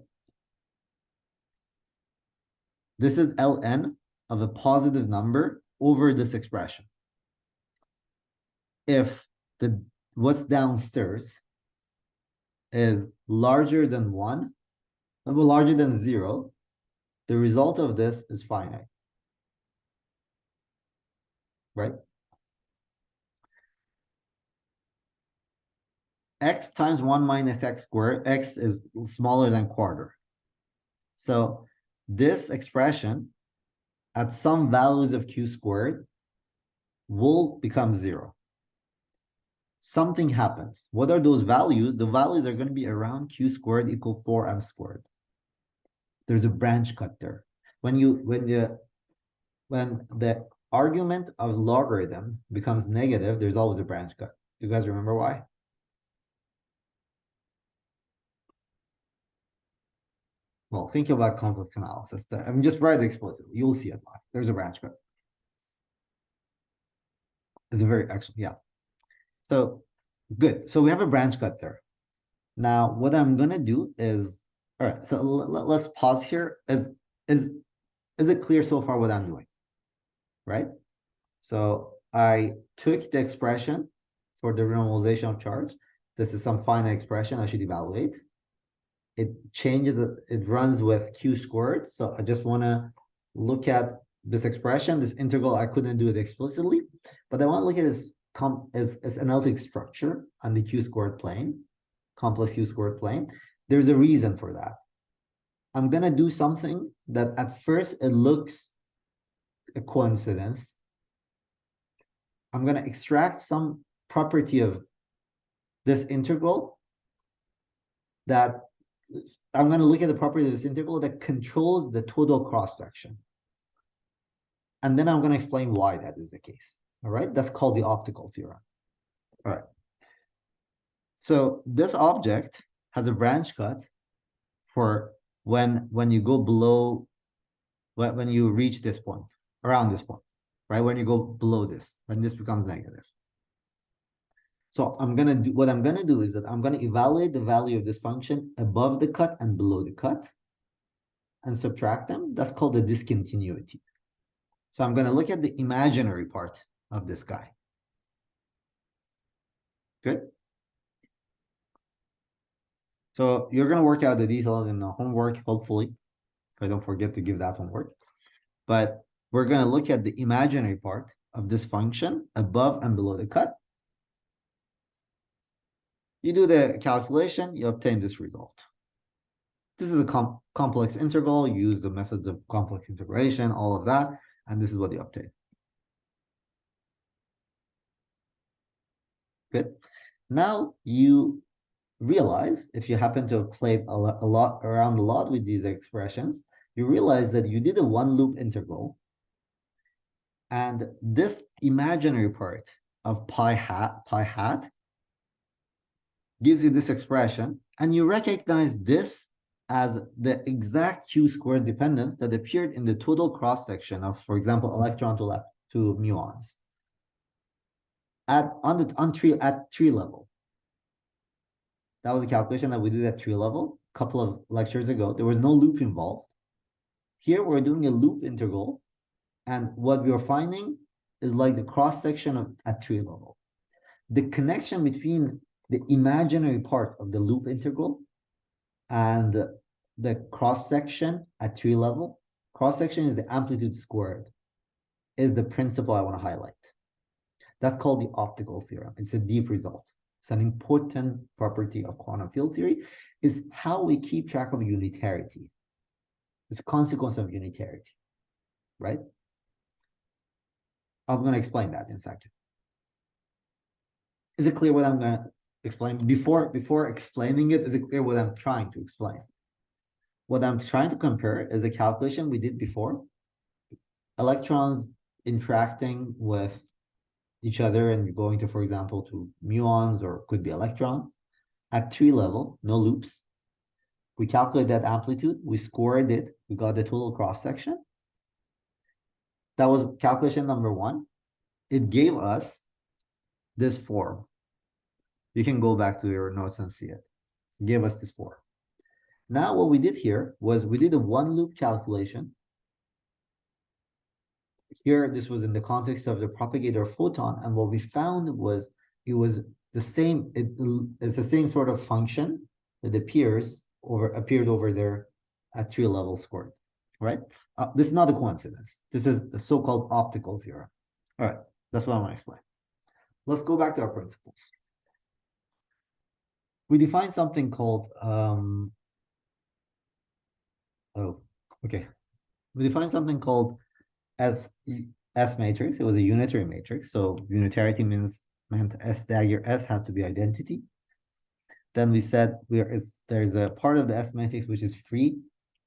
Speaker 1: This is ln of a positive number over this expression. If what's downstairs is larger than 1, larger than 0, the result of this is finite, right? X times 1 minus x squared, x is smaller than quarter. So this expression at some values of q squared will become 0. Something happens. What are those values? The values are going to be around q squared equal 4m squared. There's a branch cut there. When the argument of logarithm becomes negative, there's always a branch cut. Do you guys remember why? Well, think about complex analysis. I'm just write it explicitly. You'll see it. There's a branch cut. It's a very actually, yeah. So good. So we have a branch cut there. Now, what I'm gonna do is, all right. So let's pause here. Is it clear so far what I'm doing? Right. So I took the expression for the renormalization of charge. This is some finite expression I should evaluate. It changes, it runs with q squared. So I just want to look at this expression, this integral. I couldn't do it explicitly, but I want to look at this as analytic structure on the q squared plane, complex q squared plane. There's a reason for that. I'm going to do something that at first it looks a coincidence. I'm going to extract some property of this integral that I'm going to look at the property of this integral that controls the total cross-section. And then I'm going to explain why that is the case. All right. That's called the optical theorem. All right. So this object has a branch cut for when you go below, when you reach this point, around this point, right? When you go below this, when this becomes negative. So what I'm gonna do is that I'm gonna evaluate the value of this function above the cut and below the cut and subtract them. That's called the discontinuity. So I'm gonna look at the imaginary part of this guy. Good. So you're gonna work out the details in the homework, hopefully, if I don't forget to give that homework. But we're gonna look at the imaginary part of this function above and below the cut. You do the calculation, you obtain this result. This is a complex integral, you use the methods of complex integration, all of that, and this is what you obtain. Good. Now you realize, if you happen to have played around a lot with these expressions, you realize that you did a one loop integral, and this imaginary part of pi hat gives you this expression, and you recognize this as the exact q squared dependence that appeared in the total cross-section of, for example, electron to muons at tree level. That was a calculation that we did at tree level a couple of lectures ago. There was no loop involved. Here we're doing a loop integral, and what we're finding is like the cross-section at tree level. The connection between the imaginary part of the loop integral and the cross-section at tree level, cross-section is the amplitude squared, is the principle I want to highlight. That's called the optical theorem. It's a deep result. It's an important property of quantum field theory, is how we keep track of unitarity. It's a consequence of unitarity, right? I'm going to explain that in a second. Is it clear what I'm going to explain? Before explaining it, is it clear what I'm trying to explain? what I'm trying to compare is a calculation we did before. Electrons interacting with each other and going to, for example, to muons or could be electrons at 3 level, no loops. We calculate that amplitude, we squared it, we got the total cross section. That was calculation number 1. It gave us this form. You can go back to your notes and see it. It gave us this form. Now what we did here was we did a 1 loop calculation. Here, this was in the context of the propagator photon, and what we found was it was the same, it's the same sort of function that appeared over there at 3 levels squared, right? This is not a coincidence. This is the so-called optical theorem. All right, that's what I want to explain. Let's go back to our principles. We define something called, we define something called S matrix. It was a unitary matrix. So unitarity meant S dagger S has to be identity. Then we said there's a part of the S matrix which is free.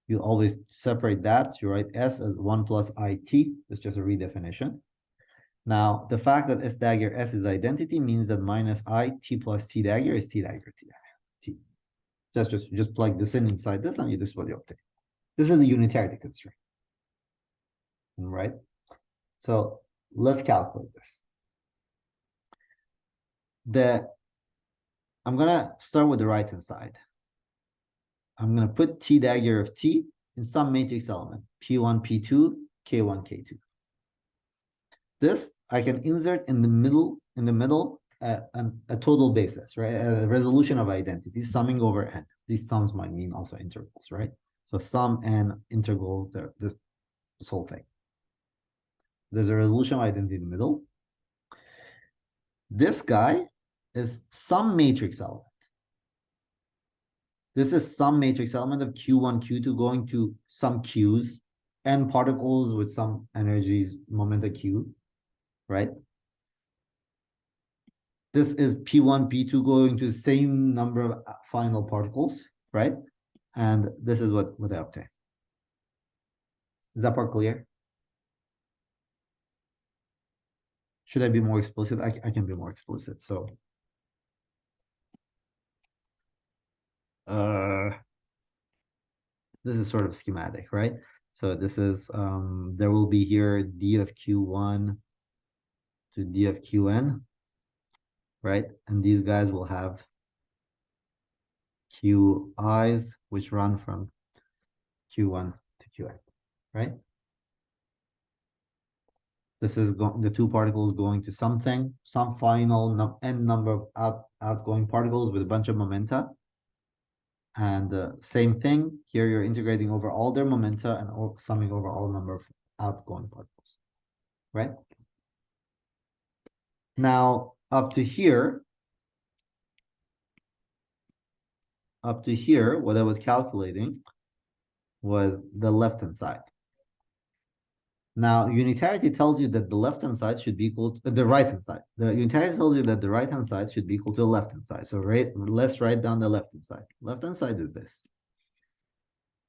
Speaker 1: You always separate that. You write S as 1 plus IT. It's just a redefinition. Now, the fact that S dagger S is identity means that minus I T plus T dagger is T dagger T. Just plug this in inside this, and this is what you obtain. This is a unitarity constraint. Right? So let's calculate this. I'm gonna start with the right-hand side. I'm gonna put T dagger of T in some matrix element, P1, P2, K1, K2. This I can insert in the middle a total basis, right? A resolution of identity, summing over n. These sums might mean also integrals, right? So sum n integral this whole thing. There's a resolution of identity in the middle. This guy is some matrix element. This is some matrix element of Q1, Q2 going to some Qs, n particles with some energies, momenta Q, right? This is P1, P2 going to the same number of final particles, right? And this is what I obtain. Is that part clear? Should I be more explicit? I can be more explicit. So this is sort of schematic, right? So this is there will be here D of Q1 to D of Qn, right? And these guys will have Qi's, which run from Q1 to Qn, right? This is the two particles going to something, some final n number of outgoing particles with a bunch of momenta. And same thing, here you're integrating over all their momenta and summing over all number of outgoing particles, right? Now, up to here, what I was calculating was the left-hand side. Now, unitarity tells you that the left-hand side should be equal to the right-hand side. The unitarity tells you that the right-hand side should be equal to the left-hand side. So let's write down the left-hand side. Left-hand side is this.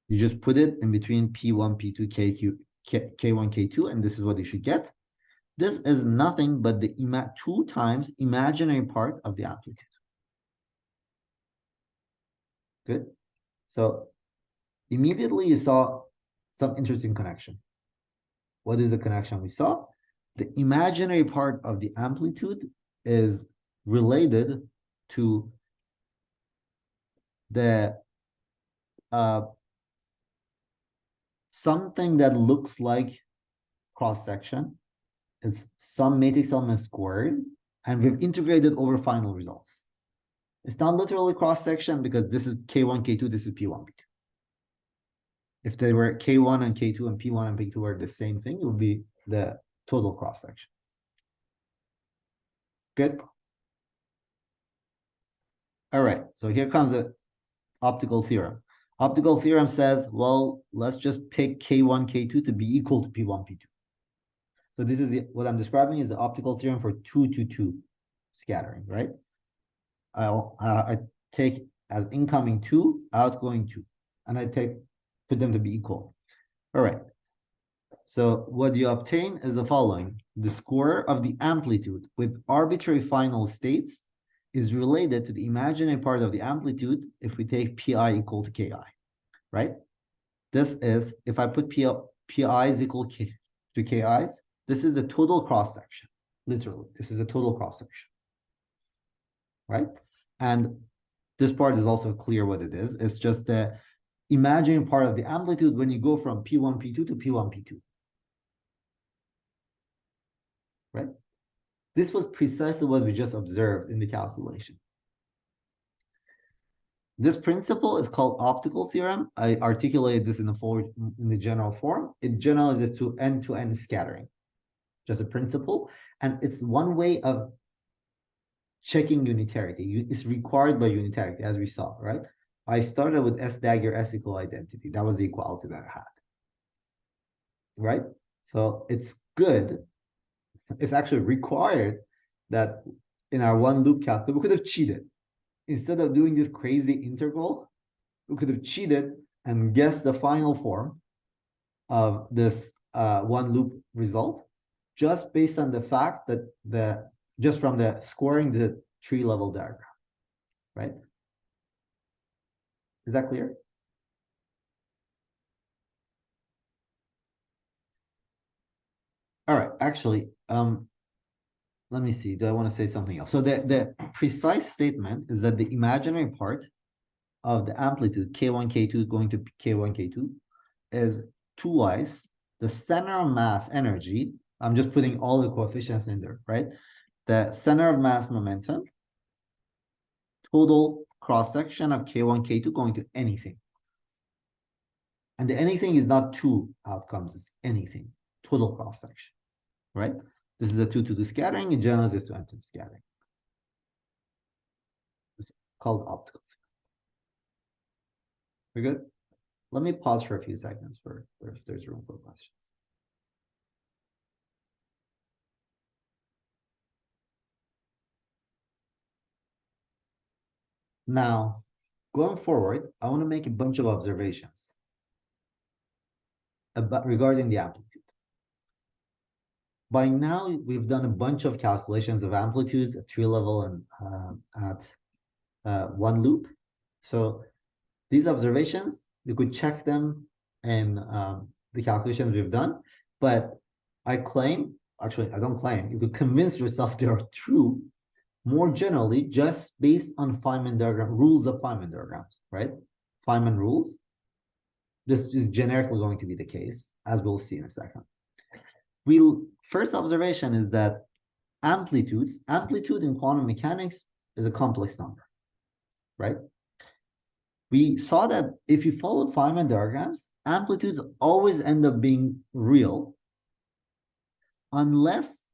Speaker 1: You just put it in between P1, P2, K1, K2, and this is what you should get. This is nothing but the 2 times imaginary part of the amplitude. Good. So immediately you saw some interesting connection. What is the connection we saw? The imaginary part of the amplitude is related to the something that looks like cross-section. It's some matrix element squared, and we've integrated over final results. It's not literally cross-section because this is K1, K2, this is P1, P2. If they were K1 and K2 and P1 and P2 were the same thing, it would be the total cross-section. Good. All right, so here comes the optical theorem. Optical theorem says, well, let's just pick K1, K2 to be equal to P1, P2. So this is what I'm describing is the optical theorem for 2 to 2 scattering, right? I take as incoming 2, outgoing 2. And I take put them to be equal. All right. So what you obtain is the following. The square of the amplitude with arbitrary final states is related to the imaginary part of the amplitude if we take pi equal to ki, right? This is, if I put pi is equal to ki's, this is the total cross-section. Literally, this is a total cross-section, right? And this part is also clear what it is. It's just the imaginary part of the amplitude when you go from P1, P2 to P1, P2. Right? This was precisely what we just observed in the calculation. This principle is called optical theorem. I articulated this in the general form. It generalizes to end-to-end scattering. Just a principle. And it's one way of checking unitarity. It's required by unitarity, as we saw, right? I started with S dagger, S equal identity. That was the equality that I had. Right? So it's good. It's actually required that in our one loop calculus, we could have cheated. Instead of doing this crazy integral, we could have cheated and guessed the final form of this one loop result just based on the fact that just from the scoring the tree level diagram, right? Is that clear? All right, actually, let me see. Do I want to say something else? So the precise statement is that the imaginary part of the amplitude K1, K2 going to K1, K2 is twice the center of mass energy. I'm just putting all the coefficients in there, right? The center of mass momentum, total cross-section of K1, K2 going to anything. And the anything is not two outcomes, it's anything, total cross-section, right? This is a 2-to-2 scattering, it generalizes to end-to-end scattering. It's called optical. We're good? Let me pause for a few seconds for if there's room for questions. Now, going forward, I want to make a bunch of observations regarding the amplitude. By now, we've done a bunch of calculations of amplitudes at tree level and at one loop. So these observations, you could check them in the calculations we've done, but I claim, actually, I don't claim, you could convince yourself they are true more generally just based on Feynman diagram, rules of Feynman diagrams, right? Feynman rules. This is generically going to be the case, as we'll see in a second. First observation is that amplitude in quantum mechanics is a complex number, right? We saw that if you follow Feynman diagrams, amplitudes always end up being real unless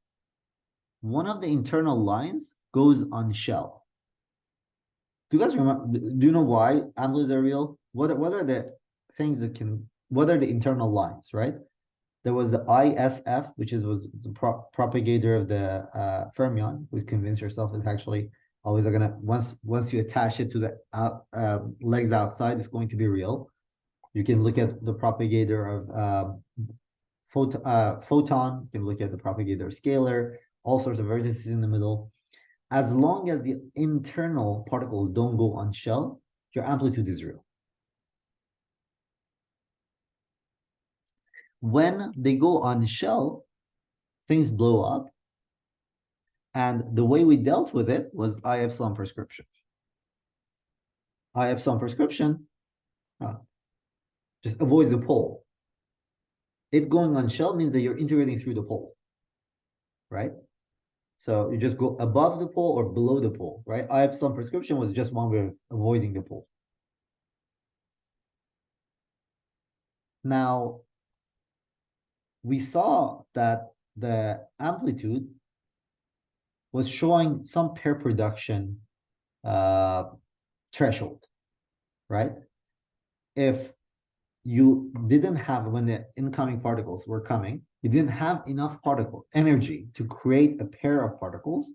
Speaker 1: one of the internal lines goes on shell. Do you guys remember? Do you know why amplitudes are real? What are the things that can? What are the internal lines? Right? There was the ISF, which was the propagator of the fermion. We convince yourself it's actually always gonna once you attach it to the legs outside, it's going to be real. You can look at the propagator of photon. You can look at the propagator of scalar. All sorts of vertices in the middle. As long as the internal particles don't go on shell, your amplitude is real. When they go on shell, things blow up. And the way we dealt with it was I epsilon prescription. I epsilon prescription just avoids the pole. It going on shell means that you're integrating through the pole, right? So you just go above the pole or below the pole, right? I epsilon prescription was just one way of avoiding the pole. Now, we saw that the amplitude was showing some pair production threshold, right? If you didn't have, when the incoming particles were coming, you didn't have enough particle energy to create a pair of particles,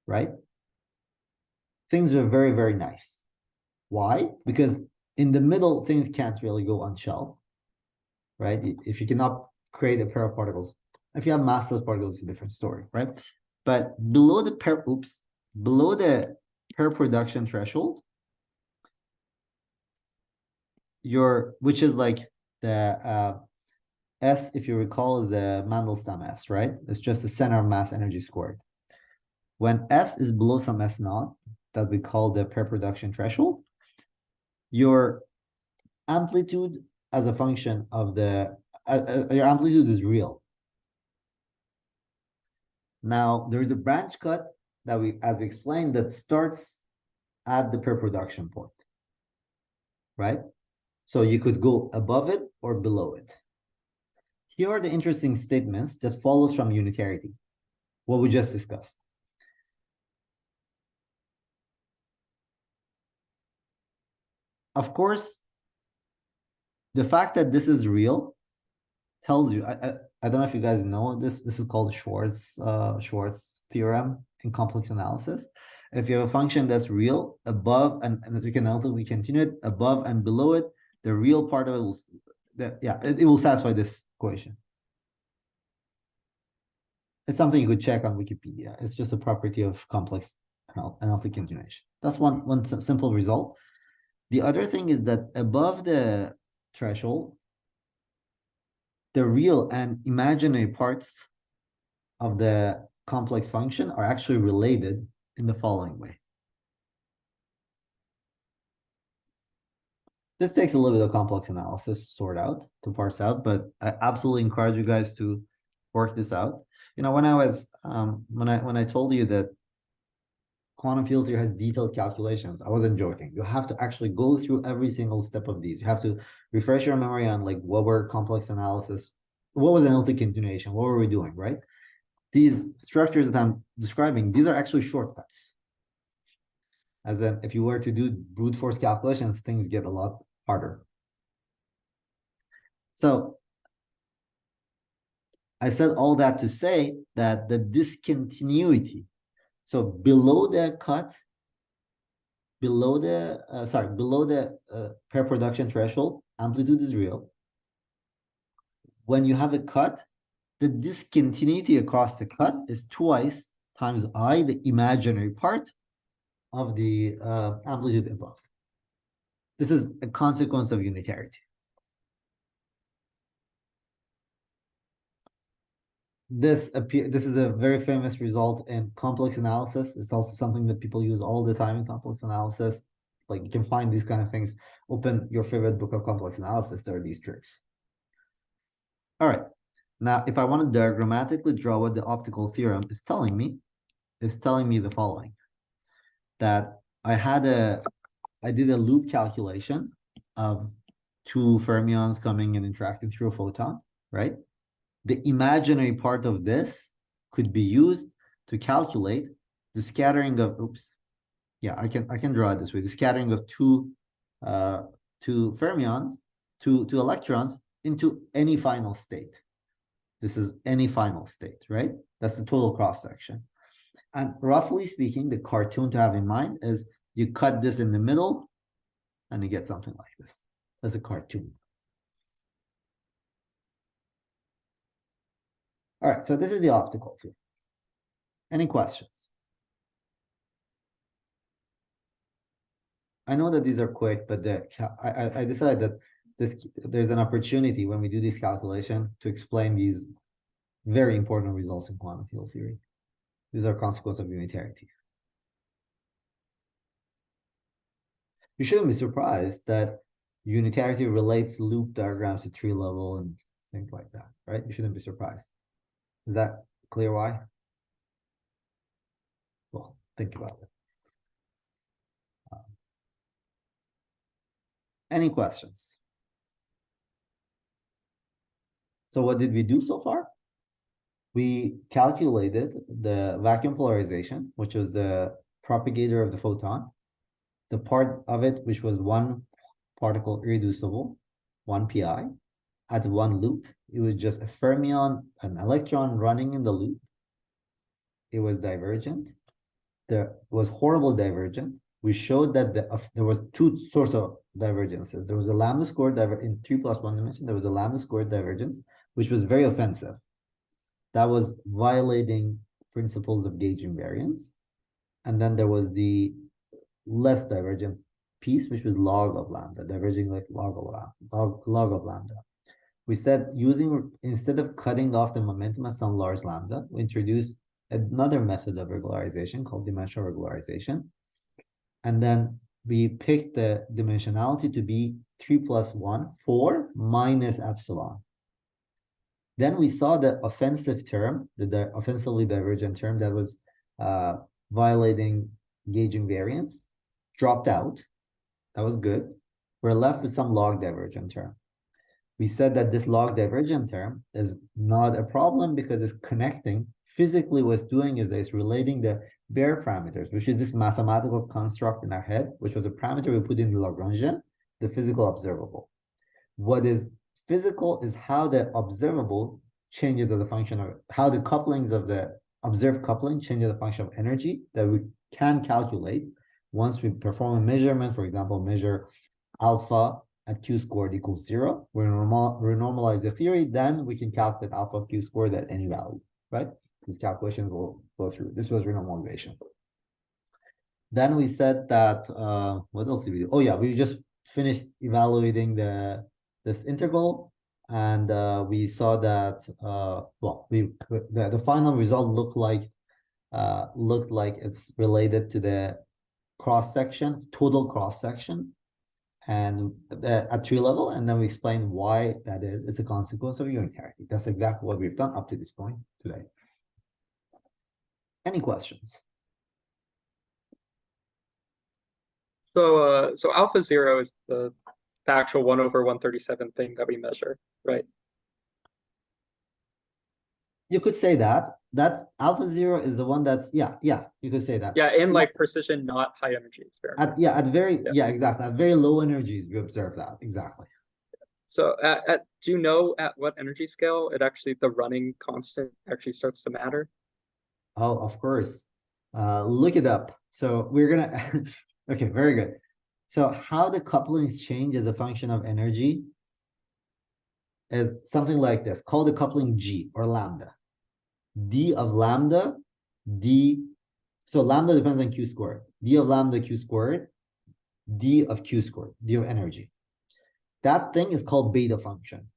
Speaker 1: right? Things are very, very nice. Why? Because in the middle, things can't really go on shell. right? If you cannot create a pair of particles, if you have massless particles, it's a different story, right? But below the pair production threshold, which is like the S, if you recall, is the Mandelstam S, right? It's just the center of mass energy squared. When S is below some S naught, that we call the pair production threshold, your amplitude as a function of your amplitude is real. Now, there's a branch cut that as we explained, that starts at the pair production point, right? So you could go above it or below it. Here are the interesting statements that follows from unitarity, what we just discussed. Of course, the fact that this is real tells you, I don't know if you guys know this. This is called Schwartz theorem in complex analysis. If you have a function that's real above and as we can ultimately continue it above and below it, the real part of it will, it will satisfy this equation. It's something you could check on Wikipedia. It's just a property of complex analytic continuation. That's one simple result. The other thing is that above the threshold, the real and imaginary parts of the complex function are actually related in the following way. This takes a little bit of complex analysis to sort out, to parse out, but I absolutely encourage you guys to work this out. You know, when I was when I told you that quantum field theory has detailed calculations, I wasn't joking. You have to actually go through every single step of these. You have to refresh your memory on like what were complex analysis, what was analytic continuation, what were we doing, right? These structures that I'm describing, these are actually shortcuts. As in, if you were to do brute force calculations, things get a lot harder. So I said all that to say that the discontinuity, so below the cut, below the pair production threshold, amplitude is real. When you have a cut, the discontinuity across the cut is twice times I, the imaginary part of the amplitude above. This is a consequence of unitarity. This is a very famous result in complex analysis. It's also something that people use all the time in complex analysis. Like you can find these kind of things. Open your favorite book of complex analysis. There are these tricks. All right. Now, if I want to diagrammatically draw what the optical theorem is telling me the following. That I did a loop calculation of two fermions coming and interacting through a photon, right? The imaginary part of this could be used to calculate the scattering of, I can draw it this way, the scattering of two fermions, two electrons into any final state. This is any final state, right? That's the total cross section. And roughly speaking, the cartoon to have in mind is you cut this in the middle and you get something like this. That's a cartoon. All right, so this is the optical field. Any questions? I know that these are quick, but I decided that there's an opportunity when we do this calculation to explain these very important results in quantum field theory. These are consequences of unitarity. You shouldn't be surprised that unitarity relates loop diagrams to tree level and things like that, right? You shouldn't be surprised. Is that clear why? Well, think about it. Any questions? So what did we do so far? We calculated the vacuum polarization, which was the propagator of the photon, the part of it which was one particle irreducible, 1 pi, at one loop. It was just a fermion, an electron running in the loop. It was divergent. There was horrible divergent. we showed that there was two sorts of divergences. There was a lambda squared in 3+1 dimension. There was a lambda squared divergence, which was very offensive. That was violating principles of gauge invariance. And then there was the less divergent piece, which was log of lambda, diverging like log of lambda. We said instead of cutting off the momentum at some large lambda, we introduced another method of regularization called dimensional regularization. And then we picked the dimensionality to be 3+1, 4 minus epsilon. Then we saw the offensive term, the offensively divergent term that was violating gauge invariance, dropped out. That was good. We're left with some log divergent term. We said that this log divergent term is not a problem because it's connecting. Physically, what it's doing is that it's relating the Baire parameters, which is this mathematical construct in our head, which was a parameter we put in the Lagrangian, the physical observable. What is physical is how the observable changes as a function of how the couplings of the observed coupling changes as a function of energy that we can calculate once we perform a measurement. For example, measure alpha at q squared equals 0. We normalize the theory, then we can calculate alpha of q squared at any value, right? These calculations will go through. This was renormalization. Then we said that, what else did we do? Oh yeah, we just finished evaluating this integral, and we saw that, well, the final result looked like it's related to the cross-section, total cross-section, and at tree level, and then we explain why that is. It's a consequence of unitarity. That's exactly what we've done up to this point today. Any questions?
Speaker 2: So alpha 0 is the actual 1/137 thing that we measure, right?
Speaker 1: You could say that. That's alpha 0 is the one that's, yeah, you could say that.
Speaker 2: Yeah, in like precision, not high energy experiments.
Speaker 1: Exactly. At very low energies, we observe that. Exactly.
Speaker 2: So do you know at what energy scale the running constant actually starts to matter?
Speaker 1: Oh, of course. Look it up. So we're gonna okay, very good. So how the couplings change as a function of energy is something like this. Call the coupling G or lambda. D of lambda, D. So lambda depends on q squared. D of lambda q squared, D of q squared, D of energy. That thing is called beta function.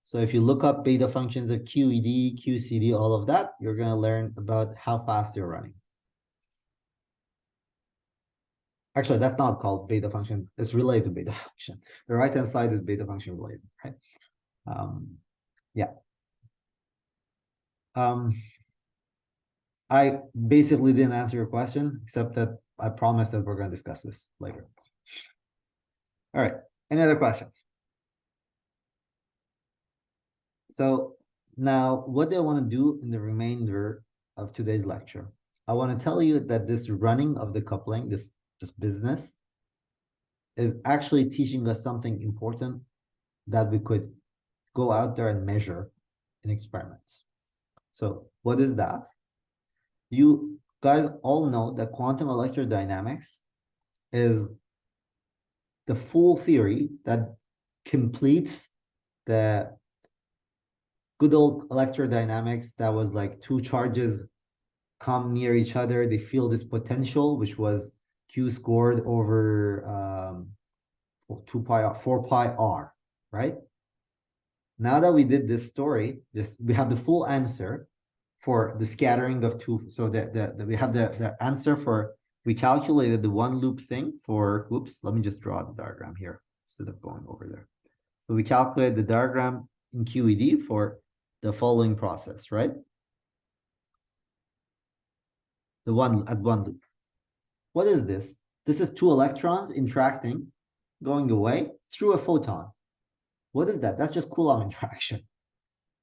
Speaker 1: So if you look up beta functions of QED, QCD, all of that, you're going to learn about how fast you're running. Actually, that's not called beta function. It's related to beta function. The right-hand side is beta function related, right? Yeah. I basically didn't answer your question, except that I promised that we're going to discuss this later. All right. Any other questions? So now what do I want to do in the remainder of today's lecture? I want to tell you that this running of the coupling, this business, is actually teaching us something important that we could go out there and measure in experiments. So what is that? You guys all know that quantum electrodynamics is the full theory that completes the good old electrodynamics that was like two charges come near each other, they feel this potential, which was q squared over 4 pi r, right? Now that we did this story, we have the full answer for the scattering of two. So we have the answer for, we calculated the one loop thing for, oops, let me just draw the diagram here instead of going over there. So we calculated the diagram in QED for the following process, right? The one loop. What is this? This is two electrons interacting, going away through a photon. What is that? That's just Coulomb interaction,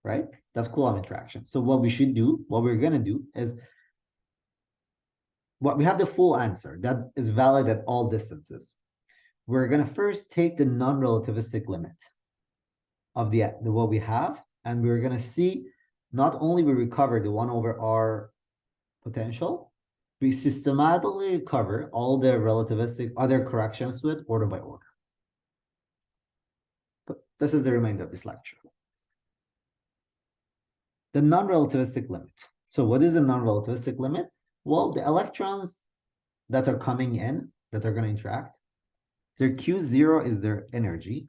Speaker 1: right? That's Coulomb interaction. So what we should do, what we're going to do is, what we have the full answer that is valid at all distances. We're going to first take the non-relativistic limit of the what we have, and we're going to see not only we recover the 1/r potential, we systematically cover all the relativistic other corrections to it order by order. But this is the remainder of this lecture. The non-relativistic limit. So what is a non-relativistic limit? Well, the electrons that are coming in, that are going to interact, their Q0 is their energy.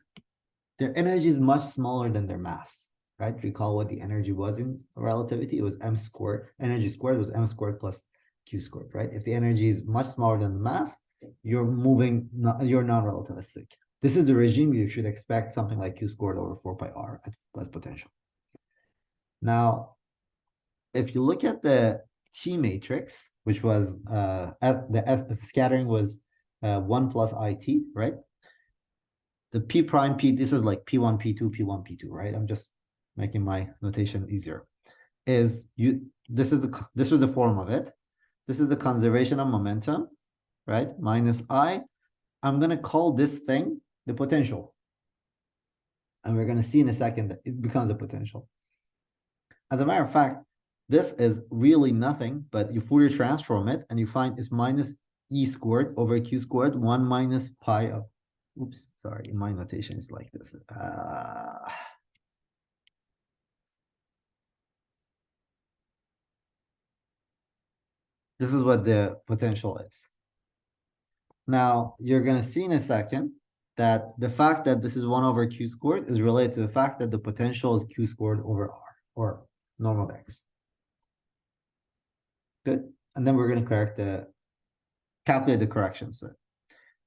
Speaker 1: Their energy is much smaller than their mass, right? Recall what the energy was in relativity. It was m squared. Energy squared was m squared plus q squared, right? If the energy is much smaller than the mass, you're non-relativistic. This is the regime you should expect something like q squared over 4 pi r at potential. Now, if you look at the T matrix, which was the scattering was 1 plus IT, right? The P prime P, this is like P1, P2, P1, P2, right? I'm just making my notation easier. This was the form of it. This is the conservation of momentum, right? Minus I. I'm gonna call this thing the potential. And we're gonna see in a second that it becomes a potential. As a matter of fact, this is really nothing, but you Fourier transform it and you find it's minus E squared over Q squared, 1 minus pi of, oops, sorry, my notation is like this. This is what the potential is. Now, you're going to see in a second that the fact that this is 1 over Q squared is related to the fact that the potential is Q squared over R, or normal X. Good. And then we're going to calculate the corrections.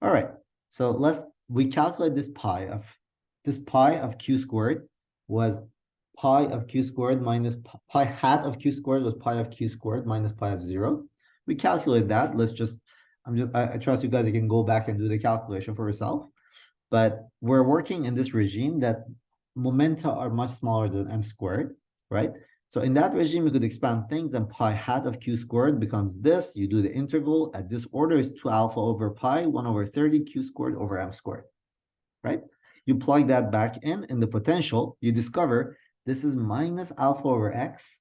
Speaker 1: All right. So we calculate this pi of Q squared was pi of Q squared minus pi hat of Q squared was pi of Q squared minus pi of 0. We calculate that. I trust you guys, you can go back and do the calculation for yourself. But we're working in this regime that momenta are much smaller than m squared, right? So in that regime, you could expand things, and pi hat of Q squared becomes this. You do the integral at this order is 2 alpha over pi, 1 over 30 Q squared over m squared, right? You plug that back in the potential, you discover this is minus alpha over x.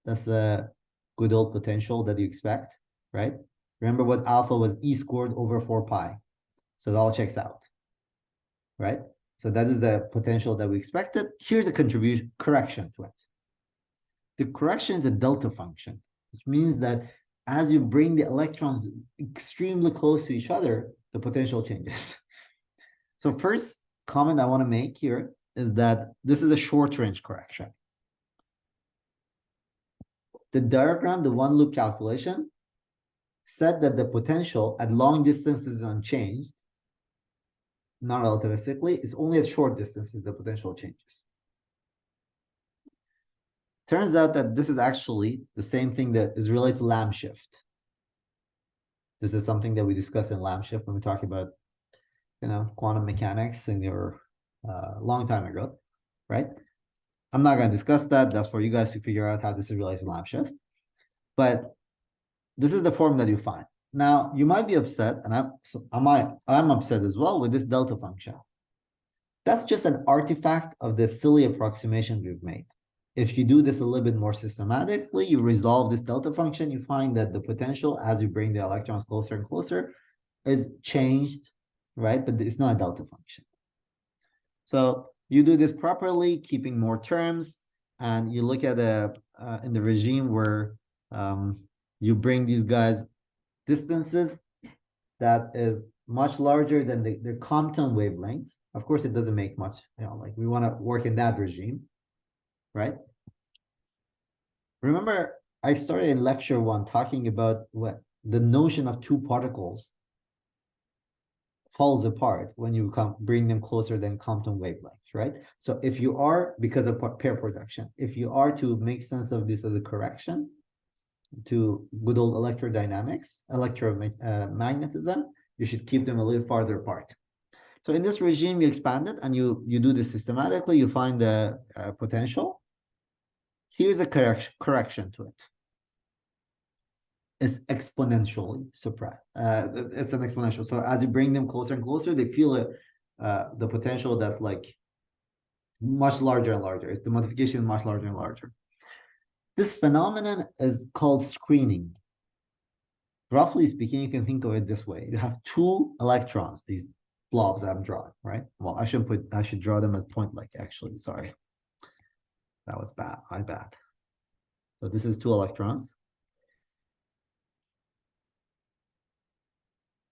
Speaker 1: That's the good old potential that you expect, right? Remember what alpha was E squared over 4 pi. So it all checks out, right? So that is the potential that we expected. Here's a correction to it. The correction is a delta function, which means that as you bring the electrons extremely close to each other, the potential changes. So first comment I want to make here is that this is a short-range correction. The diagram, the one-loop calculation, said that the potential at long distances is unchanged, non-relativistically. It's only at short distances the potential changes. Turns out that this is actually the same thing that is related to Lamb shift. This is something that we discussed in Lamb shift when we talk about, quantum mechanics in your long time ago, right? I'm not going to discuss that. That's for you guys to figure out how this is related to Lamb shift. But this is the form that you find. Now, you might be upset, and I'm upset as well with this delta function. That's just an artifact of the silly approximation we've made. If you do this a little bit more systematically, you resolve this delta function, you find that the potential as you bring the electrons closer and closer is changed, right? But it's not a delta function. So you do this properly, keeping more terms, and you look at in the regime where you bring these guys distances that is much larger than the Compton wavelength. Of course, it doesn't make much, like we want to work in that regime, right? Remember, I started in lecture 1 talking about what the notion of two particles falls apart when you bring them closer than Compton wavelengths, right? So if you are, because of pair production, if you are to make sense of this as a correction to good old electrodynamics, electromagnetism, you should keep them a little farther apart. So in this regime, you expand it and you do this systematically, you find the potential. Here's a correction to it. It's exponentially suppressed. It's an exponential. So as you bring them closer and closer, they feel the potential that's like much larger and larger. The modification is much larger and larger. This phenomenon is called screening. roughly speaking, you can think of it this way. You have two electrons, these blobs I'm drawing, right? Well, I should draw them as point-like, actually. Sorry. That was bad. My bad. So this is two electrons.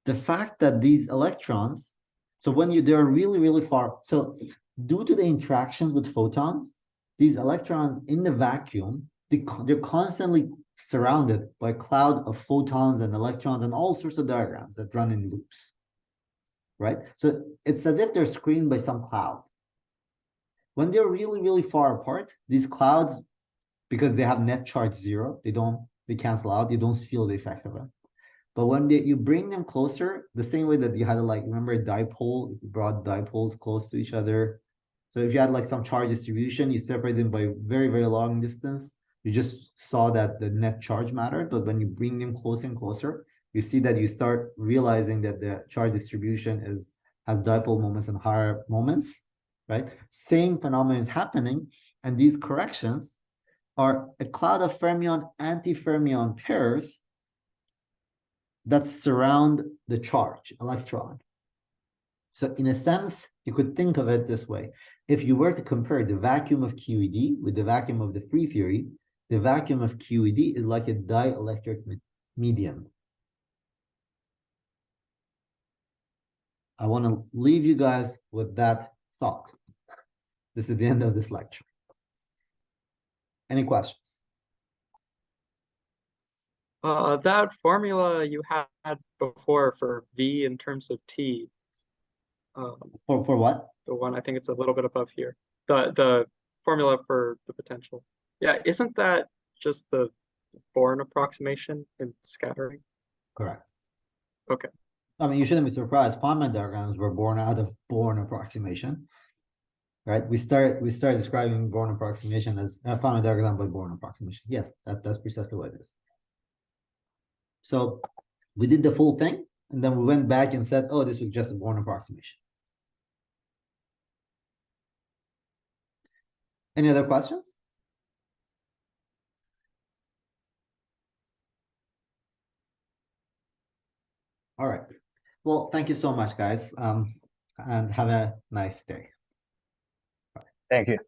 Speaker 1: The fact that these electrons, so when they're really, really far, so due to the interactions with photons, these electrons in the vacuum, they're constantly surrounded by a cloud of photons and electrons and all sorts of diagrams that run in loops, right? So it's as if they're screened by some cloud. When they're really, really far apart, these clouds, because they have net charge 0, they cancel out, you don't feel the effect of it. But when you bring them closer, the same way that you had to, like, remember a dipole, if you brought dipoles close to each other. So if you had like some charge distribution, you separate them by very, very long distance, you just saw that the net charge mattered. But when you bring them closer and closer, you see that you start realizing that the charge distribution has dipole moments and higher moments, right? Same phenomenon is happening. And these corrections are a cloud of fermion anti-fermion pairs that surround the charge electron. So in a sense, you could think of it this way. If you were to compare the vacuum of QED with the vacuum of the free theory, the vacuum of QED is like a dielectric medium. I want to leave you guys with that thought. This is the end of this lecture. Any questions?
Speaker 2: That formula you had before for V in terms of T.
Speaker 1: For what?
Speaker 2: The one, I think it's a little bit above here. The formula for the potential. Yeah, isn't that just the Born approximation in scattering?
Speaker 1: Correct.
Speaker 2: Okay.
Speaker 1: I mean, you shouldn't be surprised. Feynman diagrams were born out of Born approximation, right? We start describing Born approximation as a Feynman diagram by Born approximation. Yes, that's precisely what it is. So we did the full thing, and then we went back and said, oh, this was just a Born approximation. Any other questions? All right. Well, thank you so much, guys, and have a nice day.
Speaker 3: Thank you.